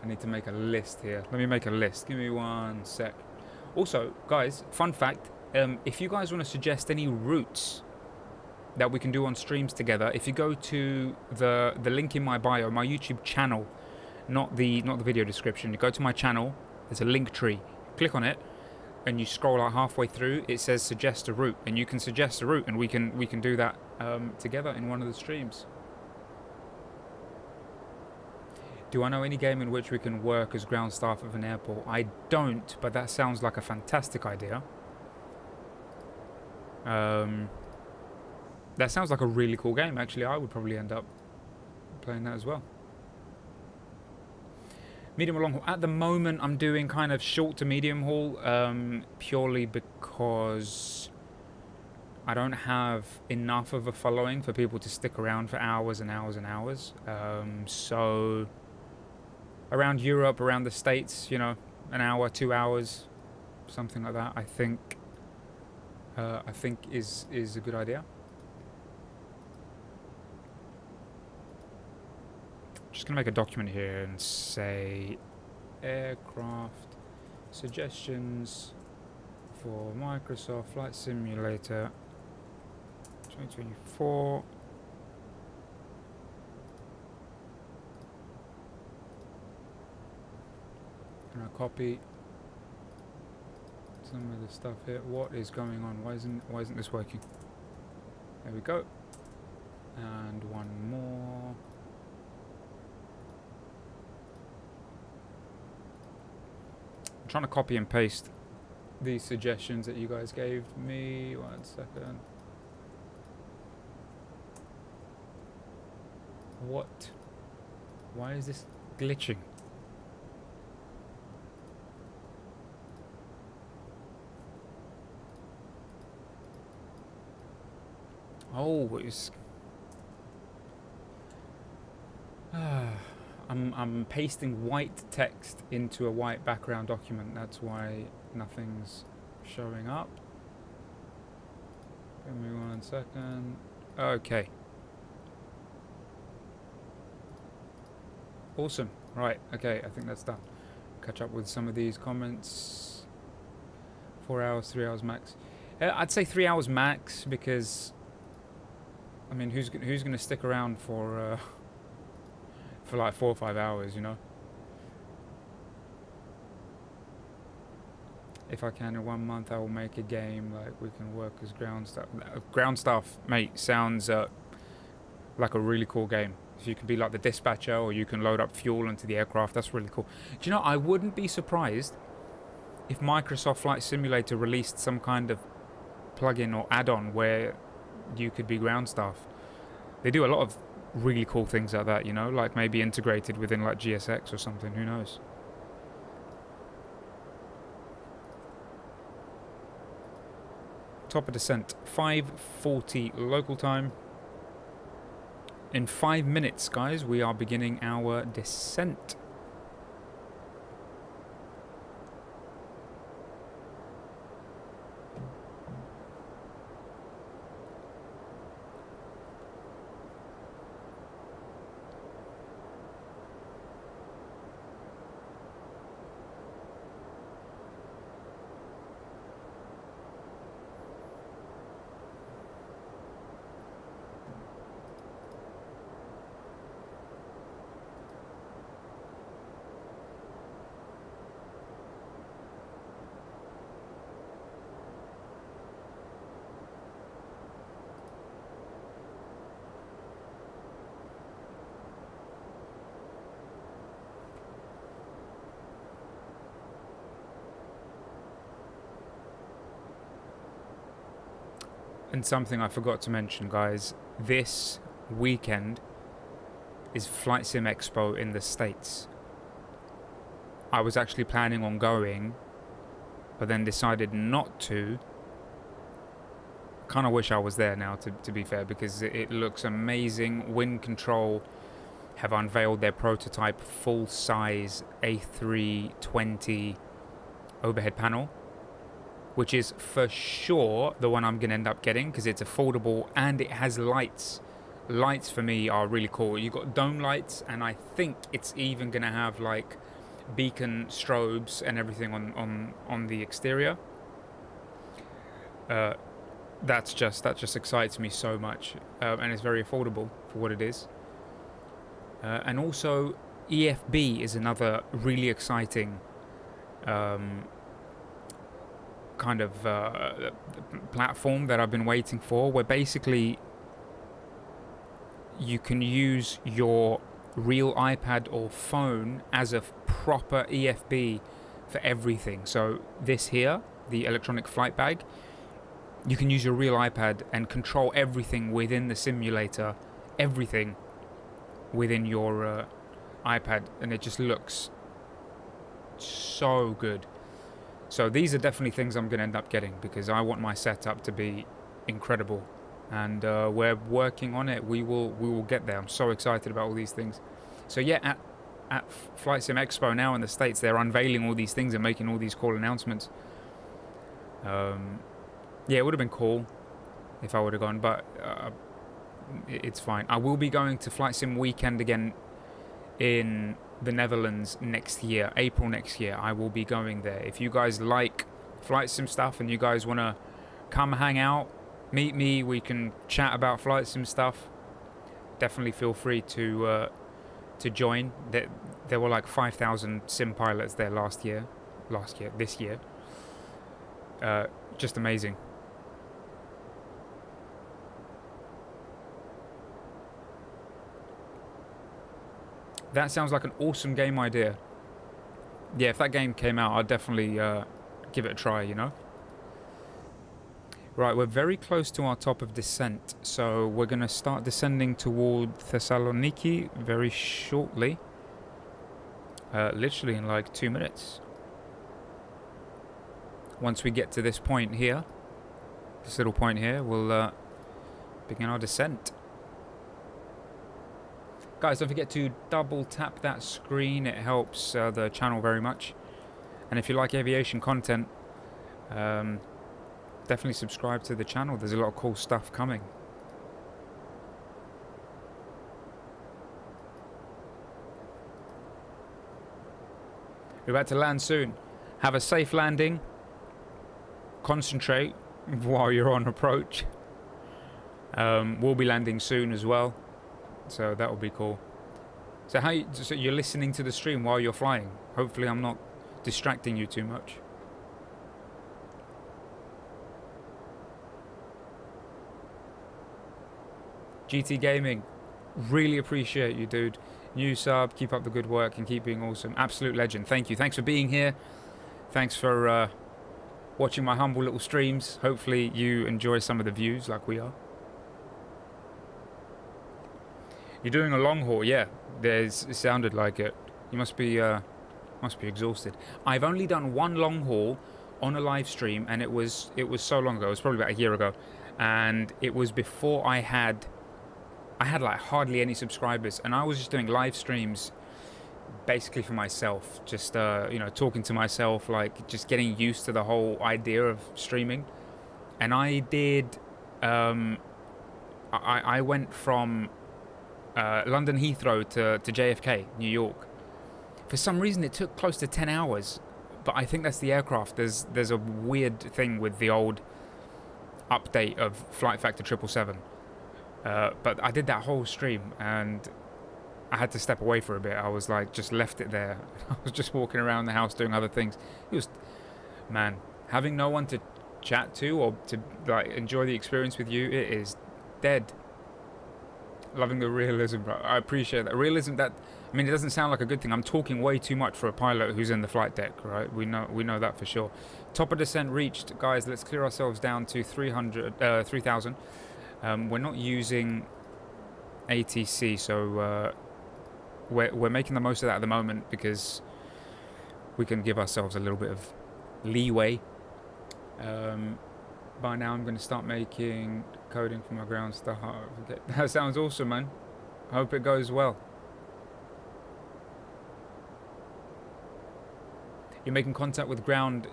I need to make a list here. Let me make a list. Give me 1 sec. Also, guys, fun fact, if you guys want to suggest any routes that we can do on streams together, if you go to the link in my bio, my YouTube channel, not the video description, you go to my channel, there's a link tree. Click on it, and you scroll out halfway through, it says suggest a route, and you can suggest a route, and we can do that together in one of the streams. Do I know any game in which we can work as ground staff of an airport? I don't, but that sounds like a fantastic idea. That sounds like a really cool game, actually. I would probably end up playing that as well. Medium or long haul. At the moment, I'm doing kind of short to medium haul, purely because I don't have enough of a following for people to stick around for hours and hours and hours. So around Europe, around the States, you know, an hour, 2 hours, something like that. I think is a good idea. Just gonna make a document here and say aircraft suggestions for Microsoft Flight Simulator 2024. And I copy some of the stuff here. What is going on? Why isn't this working? There we go. And one more. I'm trying to copy and paste these suggestions that you guys gave me. 1 second. What? Why is this glitching? Oh, it's... I'm pasting white text into a white background document. That's why nothing's showing up. Give me 1 second. Okay. Awesome. Right. Okay. I think that's done. Catch up with some of these comments. 4 hours, 3 hours max. I'd say 3 hours max because, I mean, who's going to stick around for like 4 or 5 hours, you know? If I can in 1 month, I will make a game like we can work as ground staff. Ground staff, mate, sounds like a really cool game. If you can be like the dispatcher, or you can load up fuel into the aircraft, that's really cool. Do you know, I wouldn't be surprised if Microsoft Flight Simulator released some kind of plugin or add-on where you could be ground staff. They do a lot of really cool things like that, you know, like maybe integrated within like GSX or something, who knows. Top of descent, 5:40 local time. In 5 minutes, guys, we are beginning our descent. And something I forgot to mention, guys, this weekend is Flight Sim Expo in the States. I was actually planning on going, but then decided not to. Kind of wish I was there now, to be fair, because it looks amazing. Wind Control have unveiled their prototype full-size A320 overhead panel, which is for sure the one I'm going to end up getting because it's affordable and it has lights. Lights for me are really cool. You've got dome lights, and I think it's even going to have like beacon strobes and everything on the exterior. That just excites me so much, and it's very affordable for what it is. And also EFB is another really exciting kind of platform that I've been waiting for, where basically you can use your real iPad or phone as a proper EFB for everything. So this here, the electronic flight bag, you can use your real iPad and control everything within the simulator, everything within your iPad, and it just looks so good. So these are definitely things I'm going to end up getting because I want my setup to be incredible, and we're working on it. We will get there. I'm so excited about all these things. So yeah, at Flight Sim Expo now in the States, they're unveiling all these things and making all these cool announcements. Yeah, it would have been cool if I would have gone, but it's fine. I will be going to Flight Sim Weekend again in the Netherlands next year, April next year. I will be going there. If you guys like flight sim stuff and you guys want to come hang out, meet me, we can chat about flight sim stuff, definitely feel free to join. There were like 5,000 sim pilots there this year. Just amazing. That sounds like an awesome game idea. Yeah, if that game came out, I'd definitely give it a try, you know? Right, we're very close to our top of descent, so we're going to start descending toward Thessaloniki very shortly. Literally in like 2 minutes. Once we get to this point here, this little point here, we'll begin our descent. Guys, don't forget to double tap that screen. It helps the channel very much. And if you like aviation content, definitely subscribe to the channel. There's a lot of cool stuff coming. We're about to land soon. Have a safe landing. Concentrate while you're on approach. We'll be landing soon as well. So that will be cool. So so you're listening to the stream while you're flying. Hopefully I'm not distracting you too much. GT Gaming, really appreciate you, dude. New sub, keep up the good work and keep being awesome. Absolute legend. Thank you. Thanks for being here. Thanks for watching my humble little streams. Hopefully you enjoy some of the views like we are. You're doing a long haul, yeah. It sounded like it. You must be exhausted. I've only done one long haul on a live stream, and it was so long ago. It was probably about a year ago, and it was before I had like hardly any subscribers, and I was just doing live streams basically for myself, just you know, talking to myself, like just getting used to the whole idea of streaming. And I did I went from London Heathrow to JFK, New York. For some reason it took close to 10 hours, but I think that's the aircraft. There's a weird thing with the old update of Flight Factor 777. But I did that whole stream and I had to step away for a bit. I was like, just left it there. I was just walking around the house doing other things. It was, man, having no one to chat to or to like enjoy the experience with you, it is dead. Loving the realism, bro. I appreciate that. Realism, that, I mean, it doesn't sound like a good thing. I'm talking way too much for a pilot who's in the flight deck, right? We know that for sure. Top of descent reached. Guys, let's clear ourselves down to 3,000. We're not using ATC, so we're making the most of that at the moment because we can give ourselves a little bit of leeway. By now I'm going to start making coding for my ground stuff. That sounds awesome, man. I hope it goes well. You're making contact with ground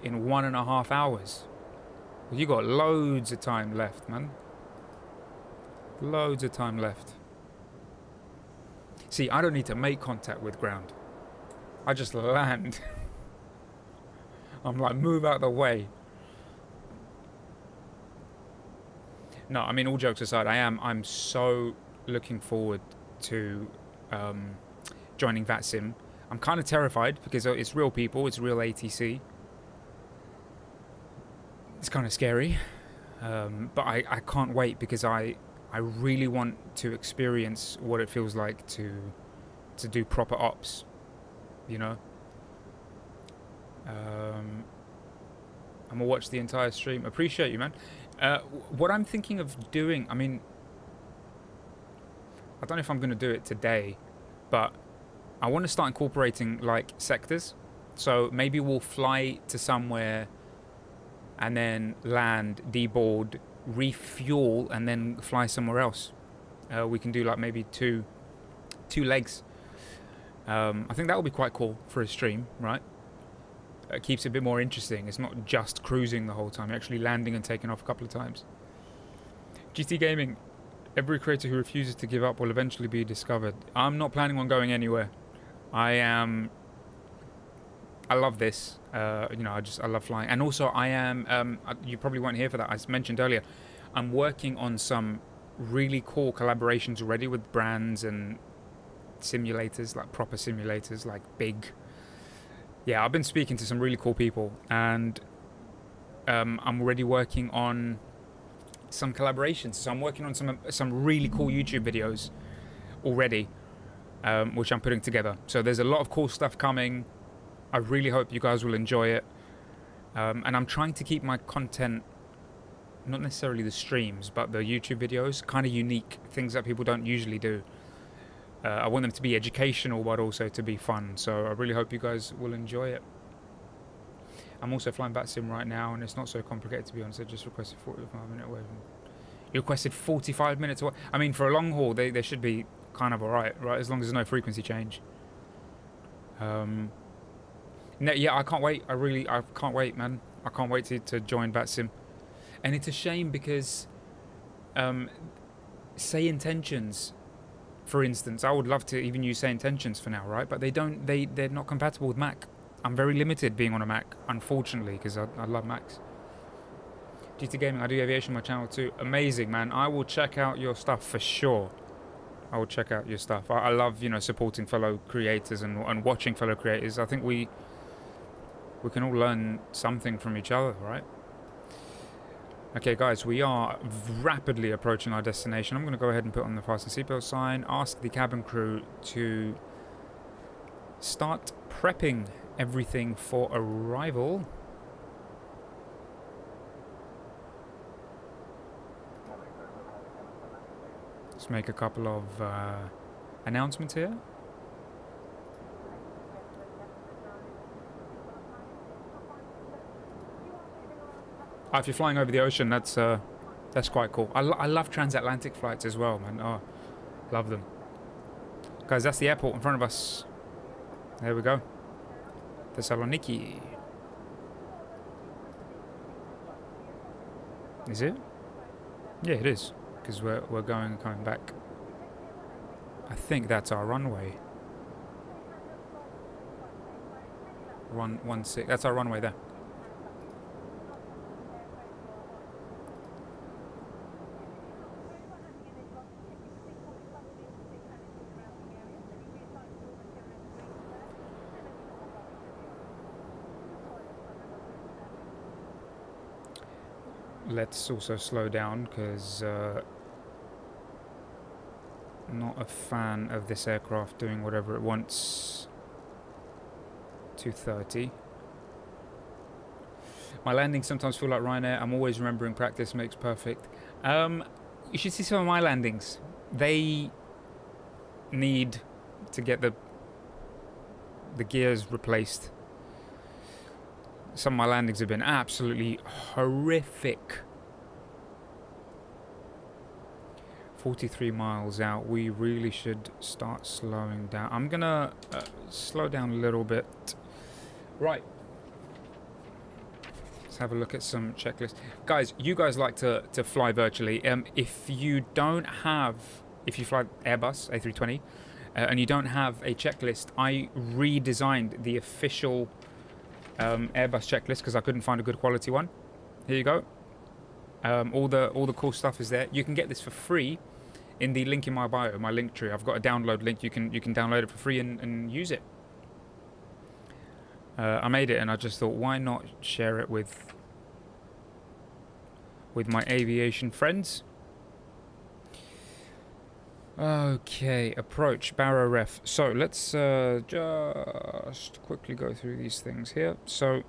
in 1.5 hours. You got loads of time left, man. Loads of time left. See, I don't need to make contact with ground. I just land. I'm like, move out of the way. No, I mean, all jokes aside, I'm so looking forward to joining VATSIM. I'm kind of terrified because it's real people, it's real ATC. It's kind of scary, but I can't wait because I really want to experience what it feels like to do proper ops, you know. I'm gonna watch the entire stream. Appreciate you, man. What I'm thinking of doing, I mean, I don't know if I'm going to do it today, but I want to start incorporating like sectors. So maybe we'll fly to somewhere and then land, deboard, refuel, and then fly somewhere else. We can do like maybe two legs. I think that will be quite cool for a stream, right? It keeps it a bit more interesting. It's not just cruising the whole time, you're actually landing and taking off a couple of times. GT Gaming, every creator who refuses to give up will eventually be discovered. I'm not planning on going anywhere. I I love this. You know, I love flying, and also I am. You probably weren't here for that. I mentioned earlier, I'm working on some really cool collaborations already with brands and simulators, like proper simulators, like big. Yeah, I've been speaking to some really cool people, and I'm already working on some collaborations. So I'm working on some really cool YouTube videos already, which I'm putting together. So there's a lot of cool stuff coming. I really hope you guys will enjoy it. And I'm trying to keep my content, not necessarily the streams, but the YouTube videos, kind of unique, things that people don't usually do. I want them to be educational, but also to be fun. So I really hope you guys will enjoy it. I'm also flying BatSim right now, and it's not so complicated, to be honest. I just requested 45-minute away. You requested 45 minutes away. I mean, for a long haul, they should be kind of alright, right? As long as there's no frequency change. No, yeah, I can't wait. I can't wait, man. I can't wait to join BatSim. And it's a shame because, say intentions, for instance, I would love to even use say intentions for now, right? But they're not compatible with Mac. I'm very limited being on a Mac, unfortunately, because I love Macs. GT Gaming, I do aviation on my channel too. Amazing, man. I will check out your stuff for sure. I will check out your stuff. I love, you know, supporting fellow creators and watching fellow creators. I think we can all learn something from each other, right? Okay, guys, we are rapidly approaching our destination. I'm going to go ahead and put on the fasten seatbelt sign, ask the cabin crew to start prepping everything for arrival. Let's make a couple of announcements here. Oh, if you're flying over the ocean, that's quite cool. I love transatlantic flights as well, man. Oh, love them. Guys, that's the airport in front of us. There we go. Thessaloniki. Is it? Yeah, it is. Because we're going and coming back. I think that's our runway. 16. That's our runway there. Let's also slow down because not a fan of this aircraft doing whatever it wants. 230. My landings sometimes feel like Ryanair. I'm always remembering practice makes perfect. You should see some of my landings. They need to get the gears replaced. Some of my landings have been absolutely horrific. 43 miles out. We really should start slowing down. I'm gonna slow down a little bit. Right. Let's have a look at some checklists. Guys, you guys like to fly virtually. If you fly Airbus A320 and you don't have a checklist, I redesigned the official Airbus checklist because I couldn't find a good quality one. Here you go. All the cool stuff is there. You can get this for free in the link in my bio, my link tree. I've got a download link. You can download it for free and use it. I made it and I just thought, why not share it with my aviation friends? Okay, approach, barrow ref. So let's just quickly go through these things here. So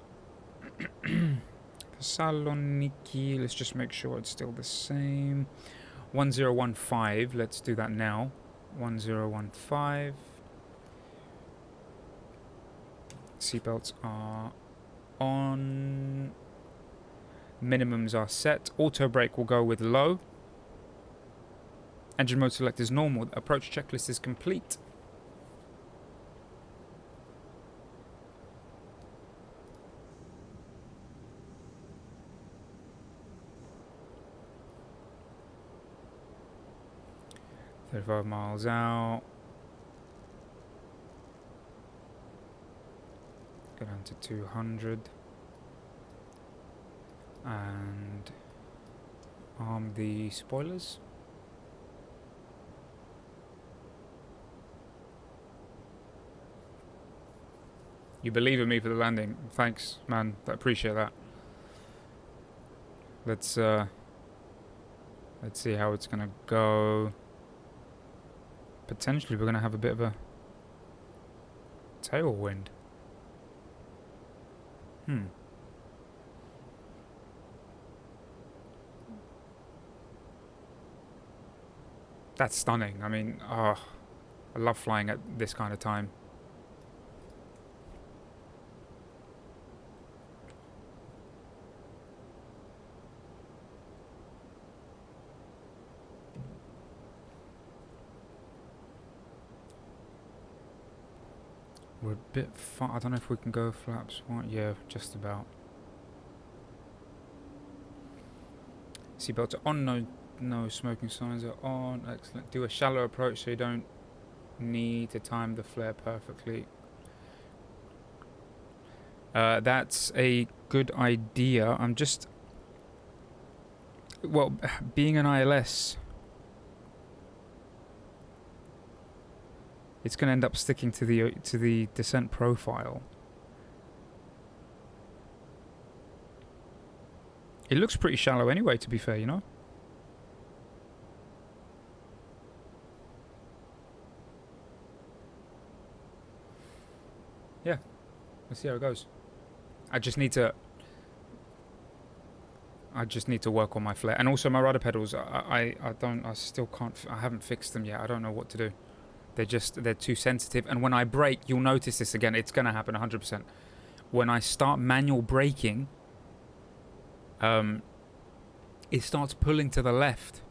Thessaloniki, let's just make sure it's still the same. 1015, let's do that now. 1015. Seatbelts are on. Minimums are set. Auto brake will go with low. Engine mode select is normal. The approach checklist is complete. $35 miles out. Go down to 200. And arm the spoilers. You believe in me for the landing. Thanks, man. I appreciate that. Let's see how it's gonna go. Potentially we're gonna have a bit of a tailwind. That's stunning. I mean, I love flying at this kind of time. We're a bit far. I don't know if we can go flaps. What? Yeah, just about. Seatbelts are on. No smoking signs are on. Excellent. Do a shallow approach so you don't need to time the flare perfectly. That's a good idea. I'm just... Well, being an ILS... It's going to end up sticking to the descent profile. It looks pretty shallow anyway, to be fair, you know? Yeah. Let's see how it goes. I just need to work on my flare. And also my rudder pedals, I haven't fixed them yet. I don't know what to do. They're too sensitive, and when I brake, you'll notice this again, it's going to happen 100%. When I start manual braking, it starts pulling to the left,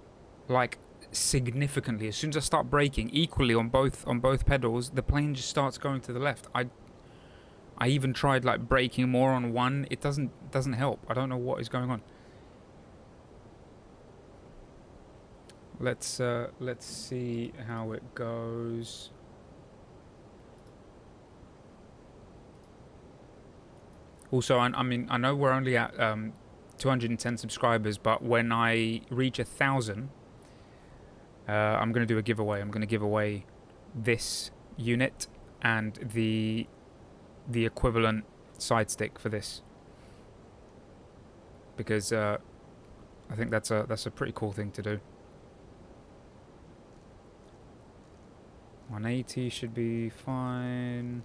like significantly. As soon as I start braking equally on both pedals, the plane just starts going to the left. I even tried like braking more on one. It doesn't help. I don't know what is going on. Let's see how it goes. Also, I mean, I know we're only at 210 subscribers, but when I reach 1,000, I'm going to do a giveaway. I'm going to give away this unit and the equivalent side stick for this, because I think that's a pretty cool thing to do. 180 should be fine.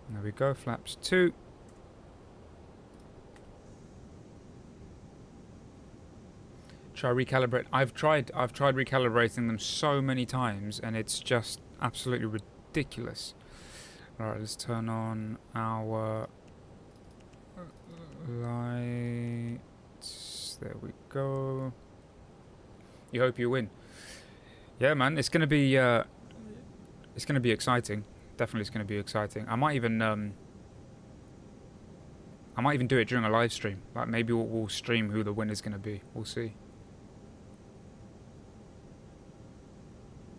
There we go, flaps 2. Try recalibrate. I've tried recalibrating them so many times, and it's just absolutely ridiculous. Alright, let's turn on our lights. There we go. You hope you win. Yeah, man, it's gonna be exciting. Definitely, it's gonna be exciting. I might even do it during a live stream. Like maybe we'll stream who the winner's gonna be. We'll see.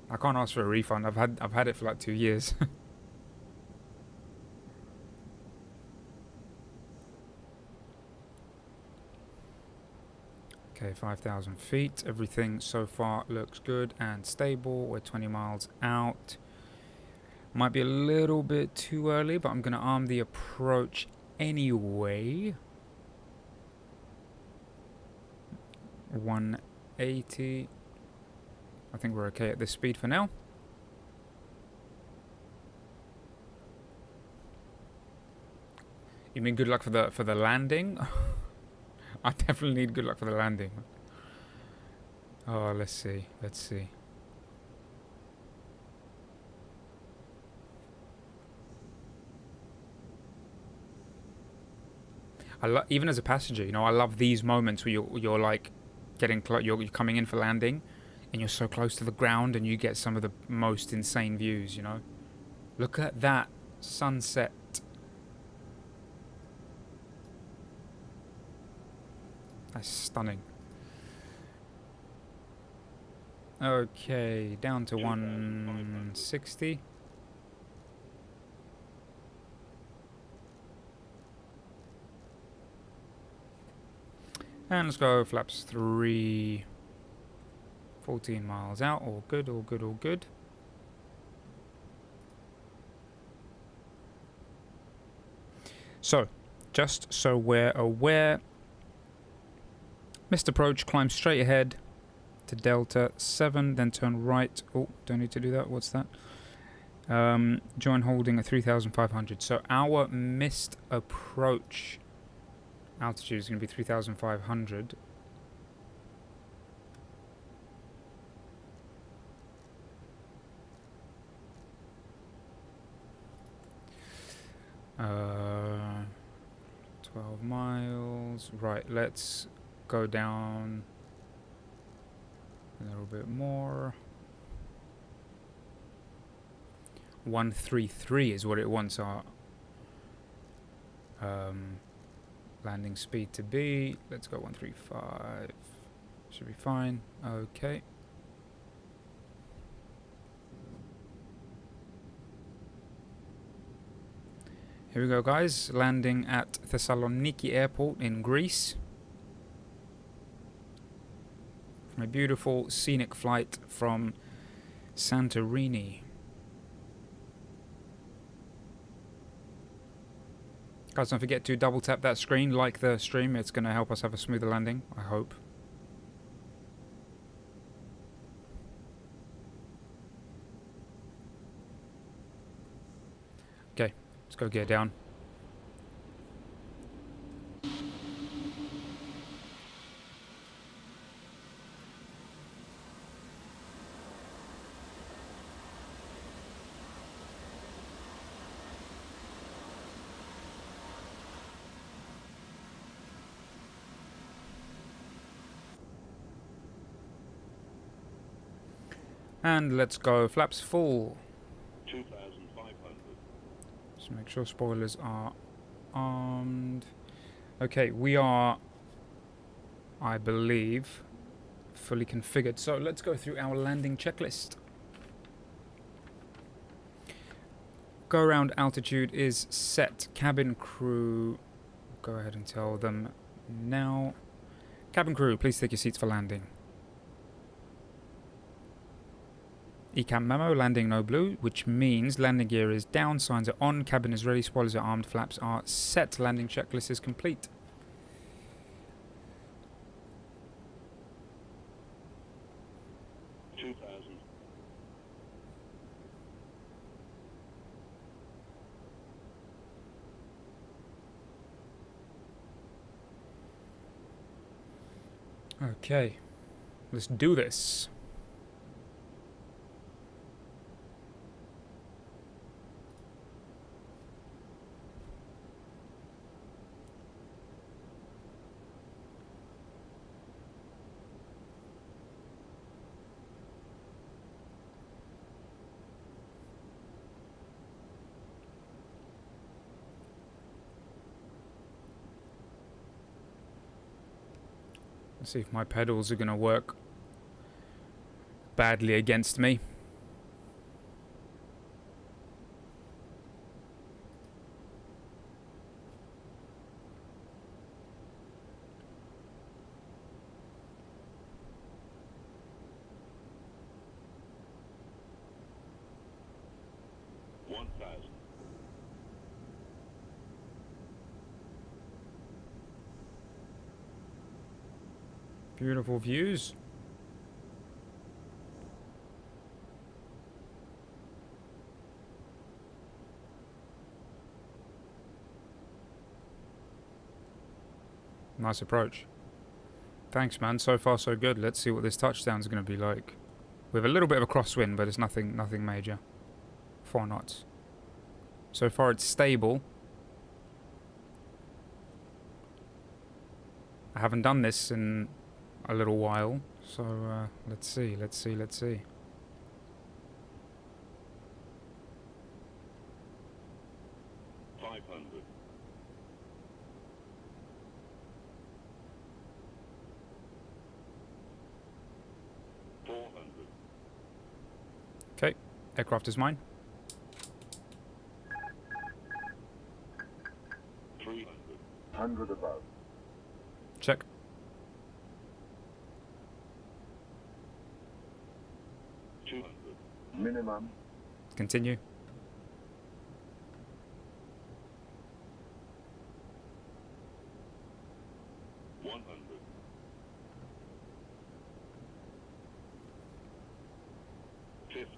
I can't ask for a refund. I've had it for like 2 years. Okay, 5,000 feet. Everything so far looks good and stable. We're 20 miles out. Might be a little bit too early, but I'm going to arm the approach anyway. 180. I think we're okay at this speed for now. You mean good luck for the landing? I definitely need good luck for the landing. Oh, let's see. Even as a passenger, you know, I love these moments where you're like you're coming in for landing, and you're so close to the ground, and you get some of the most insane views. You know, look at that sunset. That's stunning. Okay, down to 160. And let's go flaps 3. 14 miles out. All good, all good, all good. So, just so we're aware, missed approach, climb straight ahead to Delta 7, then turn right. Oh, don't need to do that. What's that? Join holding at 3,500. So our missed approach altitude is going to be 3,500. Uh, 12 miles. Right, let's go down a little bit more. 133 is what it wants our landing speed to be. Let's go 135. Should be fine. Okay. Here we go, guys. Landing at Thessaloniki Airport in Greece. From a beautiful scenic flight from Santorini. Guys, don't forget to double tap that screen, like the stream. It's going to help us have a smoother landing, I hope. Okay, let's go gear down. And let's go flaps full. 2,500. Just make sure spoilers are armed. Okay, we are, I believe, fully configured. So let's go through our landing checklist. Go around altitude is set. Cabin crew, go ahead and tell them now. Cabin crew, please take your seats for landing. ECAM memo, landing no blue, which means landing gear is down, signs are on, cabin is ready, spoilers are armed, flaps are set, landing checklist is complete. Okay, let's do this. Let's see if my pedals are going to work badly against me. Beautiful views. Nice approach. Thanks, man. So far, so good. Let's see what this touchdown's going to be like. We have a little bit of a crosswind, but it's nothing major. 4 knots. So far, it's stable. I haven't done this in a little while, so let's see. 500. 400. Okay, aircraft is mine. 300. 100 above. Check. 200. Minimum. Continue. 100. 50.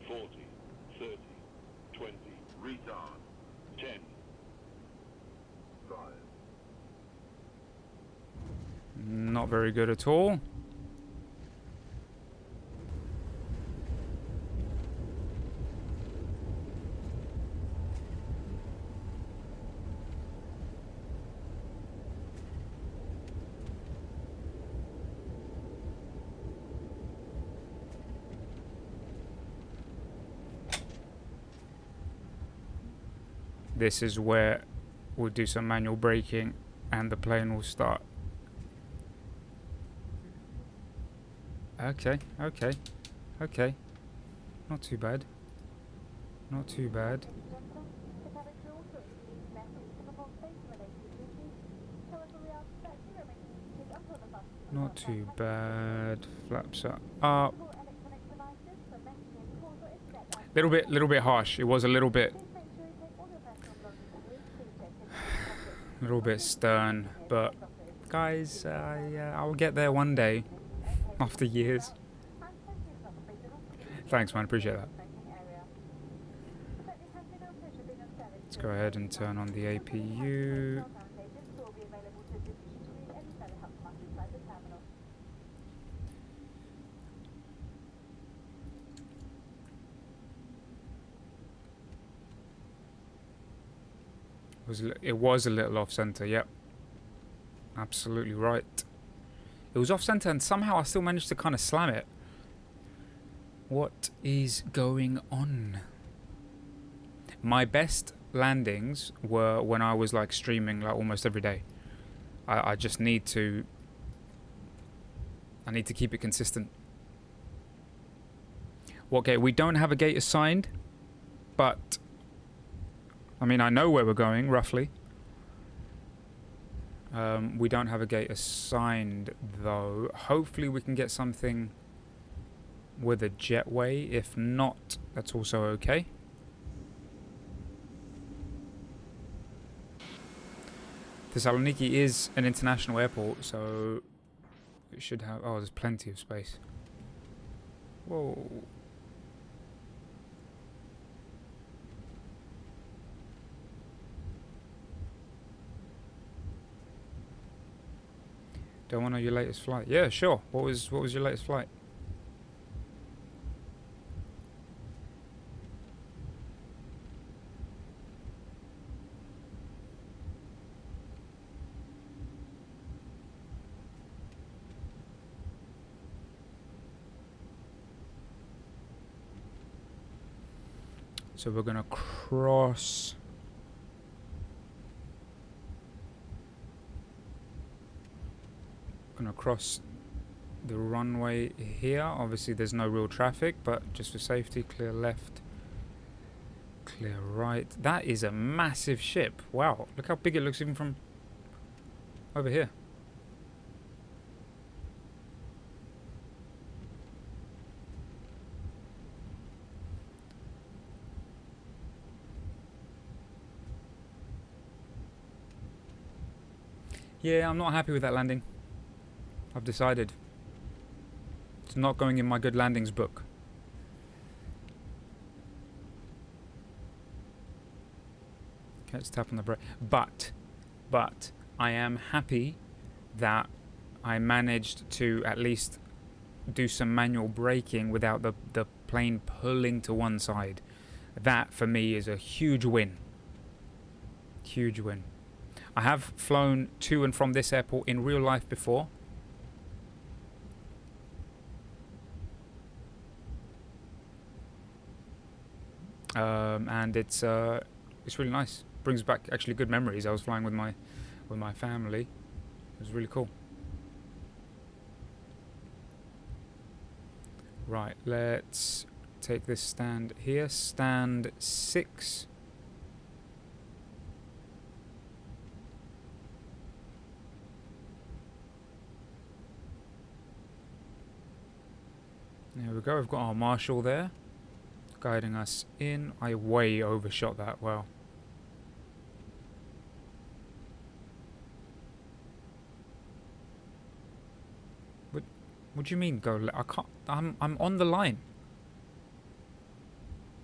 40. 30. 20. Retard. 10. 5. Not very good at all. This is where we'll do some manual braking and the plane will start. Okay, okay, okay. Not too bad. Not too bad. Not too bad. Flaps are up. Little bit harsh. It was a little bit stern, but guys, I'll get there one day after years. Thanks, man. Appreciate that. Let's go ahead and turn on the APU. It was a little off center, yep. Absolutely right. It was off center and somehow I still managed to kind of slam it. What is going on? My best landings were when I was like streaming like almost every day. I just need to keep it consistent. Okay, we don't have a gate assigned, but I mean, I know where we're going, roughly. We don't have a gate assigned, though. Hopefully we can get something with a jetway. If not, that's also okay. Thessaloniki is an international airport, so it should have... Oh, there's plenty of space. Whoa. Don't want to know your latest flight. Yeah, sure. What was your latest flight? So we're gonna cross. Gonna cross the runway here. Obviously there's no real traffic, but just for safety, clear left, clear right. That is a massive ship. Wow, look how big it looks even from over here. Yeah, I'm not happy with that landing. I've decided. It's not going in my good landings book. Okay, let's tap on the brake. But I am happy that I managed to at least do some manual braking without the plane pulling to one side. That, for me, is a huge win. Huge win. I have flown to and from this airport in real life before. And it's really nice. Brings back actually good memories. I was flying with my family. It was really cool. Right, let's take this stand here. Stand 6. There we go. We've got our marshal there, guiding us in. I way overshot that. Wow. What do you mean go? I can't. I'm on the line.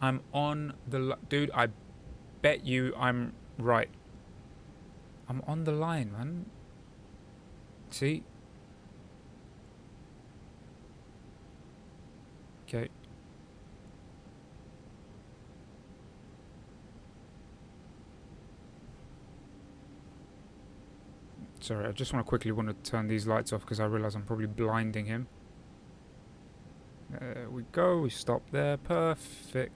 I'm on the dude. I bet you I'm right. I'm on the line, man. See? Okay. Sorry, I just want to turn these lights off because I realise I'm probably blinding him. There we go, we stop there, perfect.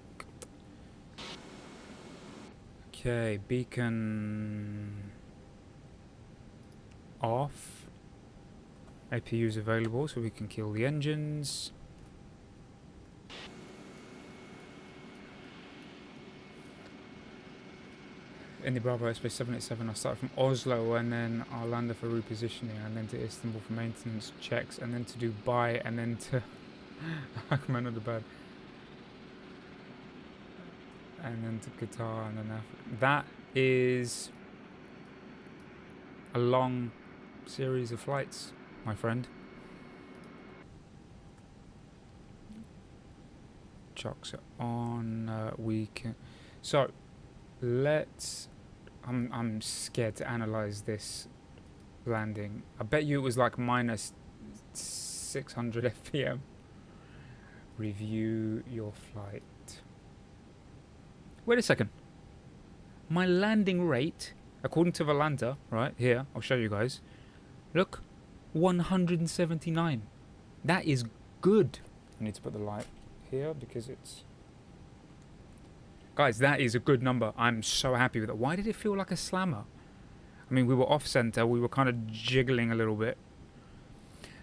Okay, beacon off. APU's available so we can kill the engines. In the Bravo Airspace 787, I started from Oslo and then Arlanda for repositioning, and then to Istanbul for maintenance checks, and then to Dubai, and then to Ahmedabad, and then to Qatar, and then Africa. That is a long series of flights, my friend. Chocks are on. We can. So let's. I'm scared to analyze this landing. I bet you it was like minus 600 FPM. Review your flight. Wait a second. My landing rate, according to Volanta, right here, I'll show you guys. Look, 179. That is good. I need to put the light here because it's... Guys, that is a good number. I'm so happy with it. Why did it feel like a slammer? I mean, we were off-center. We were kind of jiggling a little bit.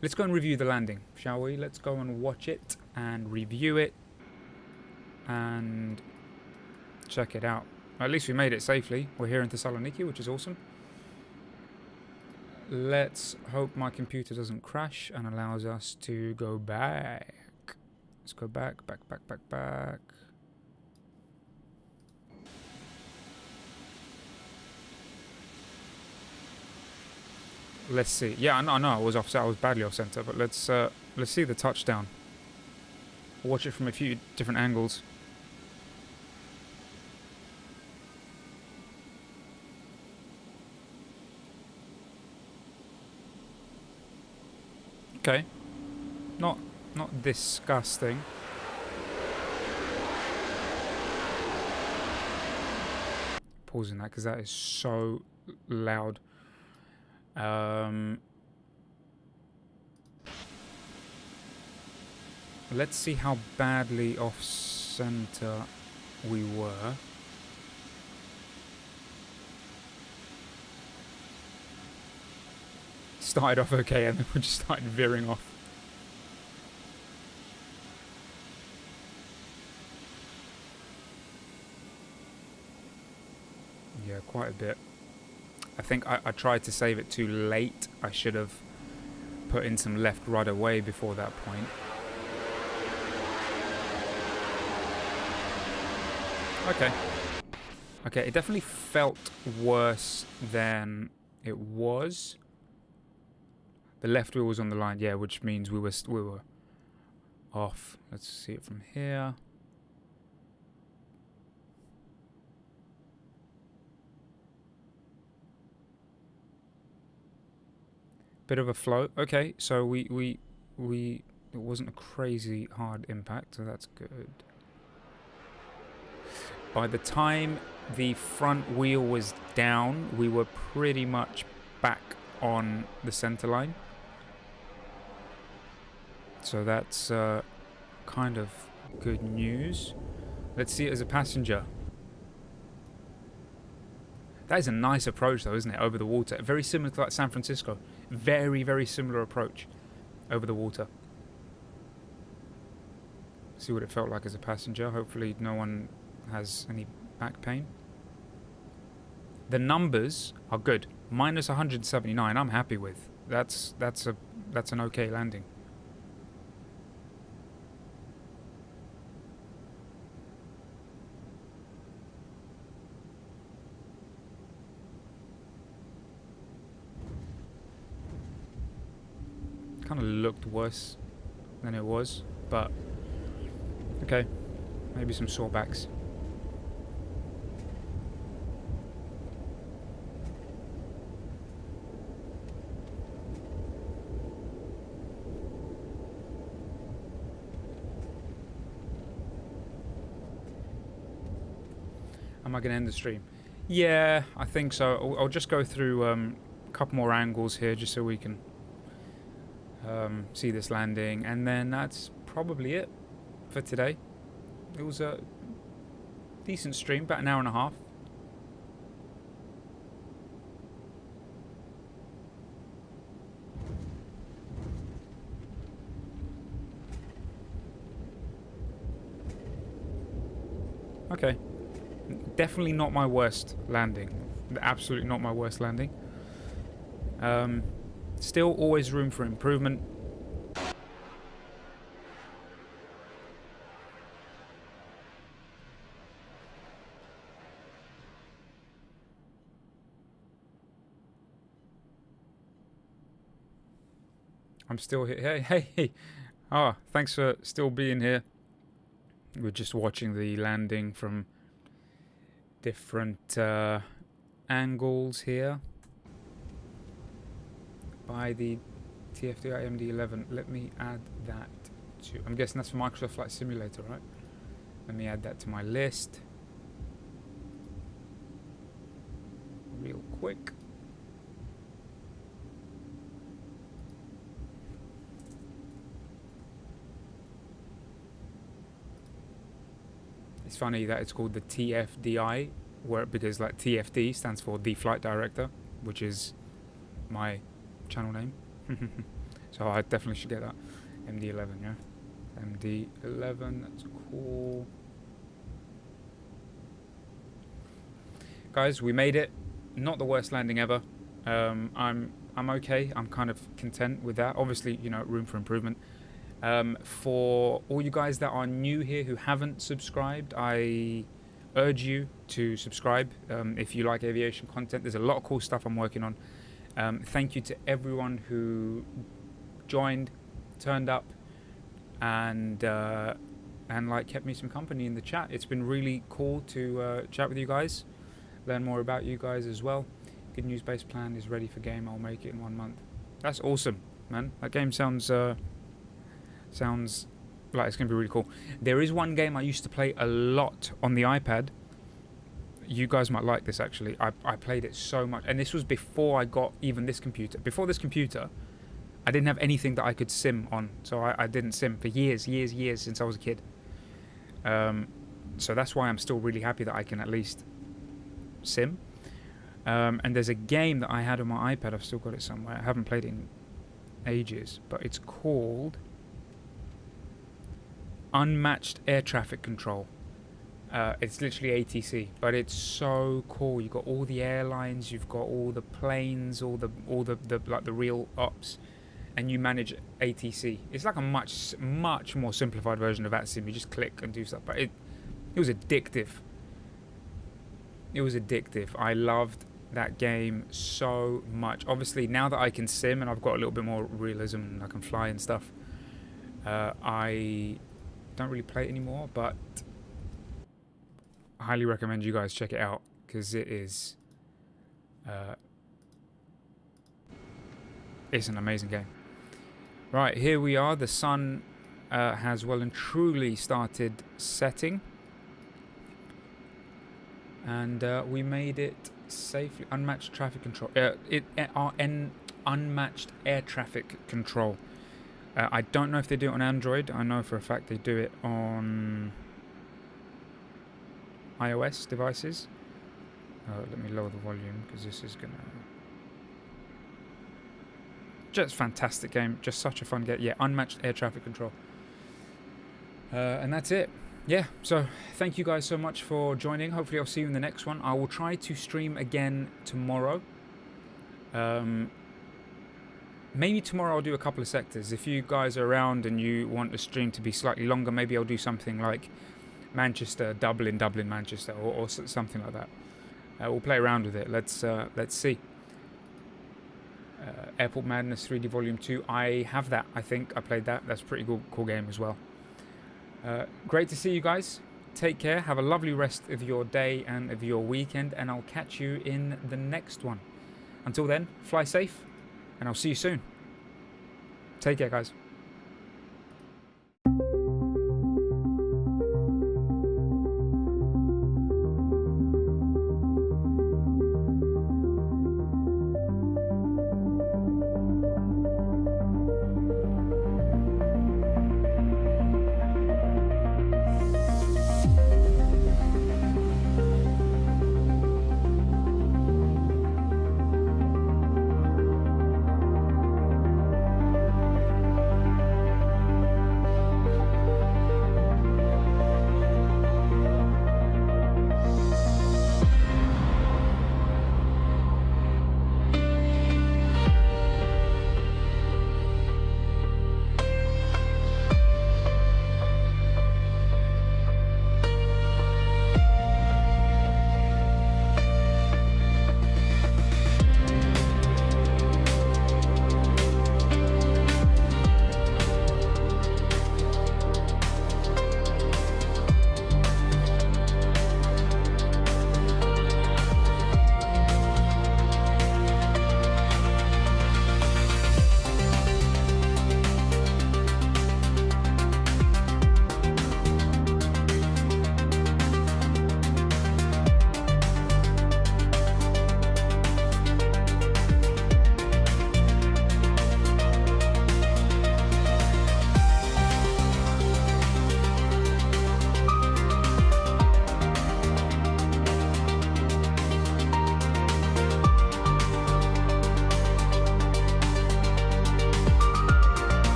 Let's go and review the landing, shall we? Let's go and watch it and review it and check it out. At least we made it safely. We're here in Thessaloniki, which is awesome. Let's hope my computer doesn't crash and allows us to go back. Let's go back. Let's see. Yeah, I know I was offset. I was badly off center, but let's see the touchdown. Watch it from a few different angles. Okay. Not disgusting. Pausing that because that is so loud. Let's see how badly off center we were. Started off okay and then we just started veering off. Yeah, quite a bit. I think I tried to save it too late. I should have put in some left rudder way before that point. Okay, it definitely felt worse than it was. The left wheel was on the line, yeah, which means we were off. Let's see it from here. Bit of a float. Okay, so it wasn't a crazy hard impact, so that's good. By the time the front wheel was down, we were pretty much back on the center line. So that's kind of good news. Let's see it as a passenger. That is a nice approach though, isn't it? Over the water. Very similar to like San Francisco. Very, very similar approach over the water. See what it felt like as a passenger. Hopefully no one has any back pain. The numbers are good. Minus 179 I'm happy with. That's an okay landing. Kind of looked worse than it was, but okay, maybe some sore backs. Am I going to end the stream? Yeah, I think so. I'll just go through a couple more angles here just so we can see this landing, and then that's probably it for today. It was a decent stream, about an hour and a half. Okay. Definitely not my worst landing. Absolutely not my worst landing. Still always room for improvement. I'm still here. Hey. Ah, thanks for still being here. We're just watching the landing from different angles here by the TFDI MD-11. Let me add that to... I'm guessing that's for Microsoft Flight Simulator, right? Let me add that to my list real quick. It's funny that it's called the TFDI, because like TFD stands for the flight director, which is my channel name. So I definitely should get that. MD-11, yeah. MD-11, that's cool. Guys, we made it. Not the worst landing ever. I'm okay. I'm kind of content with that. Obviously, you know, room for improvement. For all you guys that are new here who haven't subscribed, I urge you to subscribe if you like aviation content. There's a lot of cool stuff I'm working on. Thank you to everyone who joined, turned up, and like kept me some company in the chat. It's been really cool to chat with you guys, learn more about you guys as well. Good News Base Plan is ready for game. I'll make it in 1 month. That's awesome, man. That game sounds like it's going to be really cool. There is one game I used to play a lot on the iPad. You guys might like this, actually. I played it so much. And this was before I got even this computer. Before this computer, I didn't have anything that I could sim on. So I didn't sim for years since I was a kid. So that's why I'm still really happy that I can at least sim. And there's a game that I had on my iPad. I've still got it somewhere. I haven't played it in ages. But it's called Unmatched Air Traffic Control. It's literally ATC, but it's so cool. You've got all the airlines, you've got all the planes, all the like the real ops, and you manage ATC. It's like a much more simplified version of ATSIM. You just click and do stuff, but it was addictive. It was addictive. I loved that game so much. Obviously, now that I can sim and I've got a little bit more realism and I can fly and stuff, I don't really play it anymore, but I highly recommend you guys check it out because it is it's an amazing game. Right, here we are. The sun has well and truly started setting, and we made it safely. Unmatched traffic control. Unmatched air traffic control. I don't know if they do it on Android. I know for a fact they do it on iOS devices. Let me lower the volume because this is gonna... Just fantastic game. Just such a fun game. Yeah, Unmatched Air Traffic Control. And that's it. Yeah, so thank you guys so much for joining. Hopefully I'll see you in the next one. I will try to stream again tomorrow. Maybe tomorrow I'll do a couple of sectors. If you guys are around and you want the stream to be slightly longer, maybe I'll do something like Manchester, Dublin, Manchester, or something like that. We'll play around with it. Let's see. Airport Madness 3D Volume 2. I have that, I think. I played that. That's a pretty cool game as well. Great to see you guys. Take care. Have a lovely rest of your day and of your weekend. And I'll catch you in the next one. Until then, fly safe. And I'll see you soon. Take care, guys.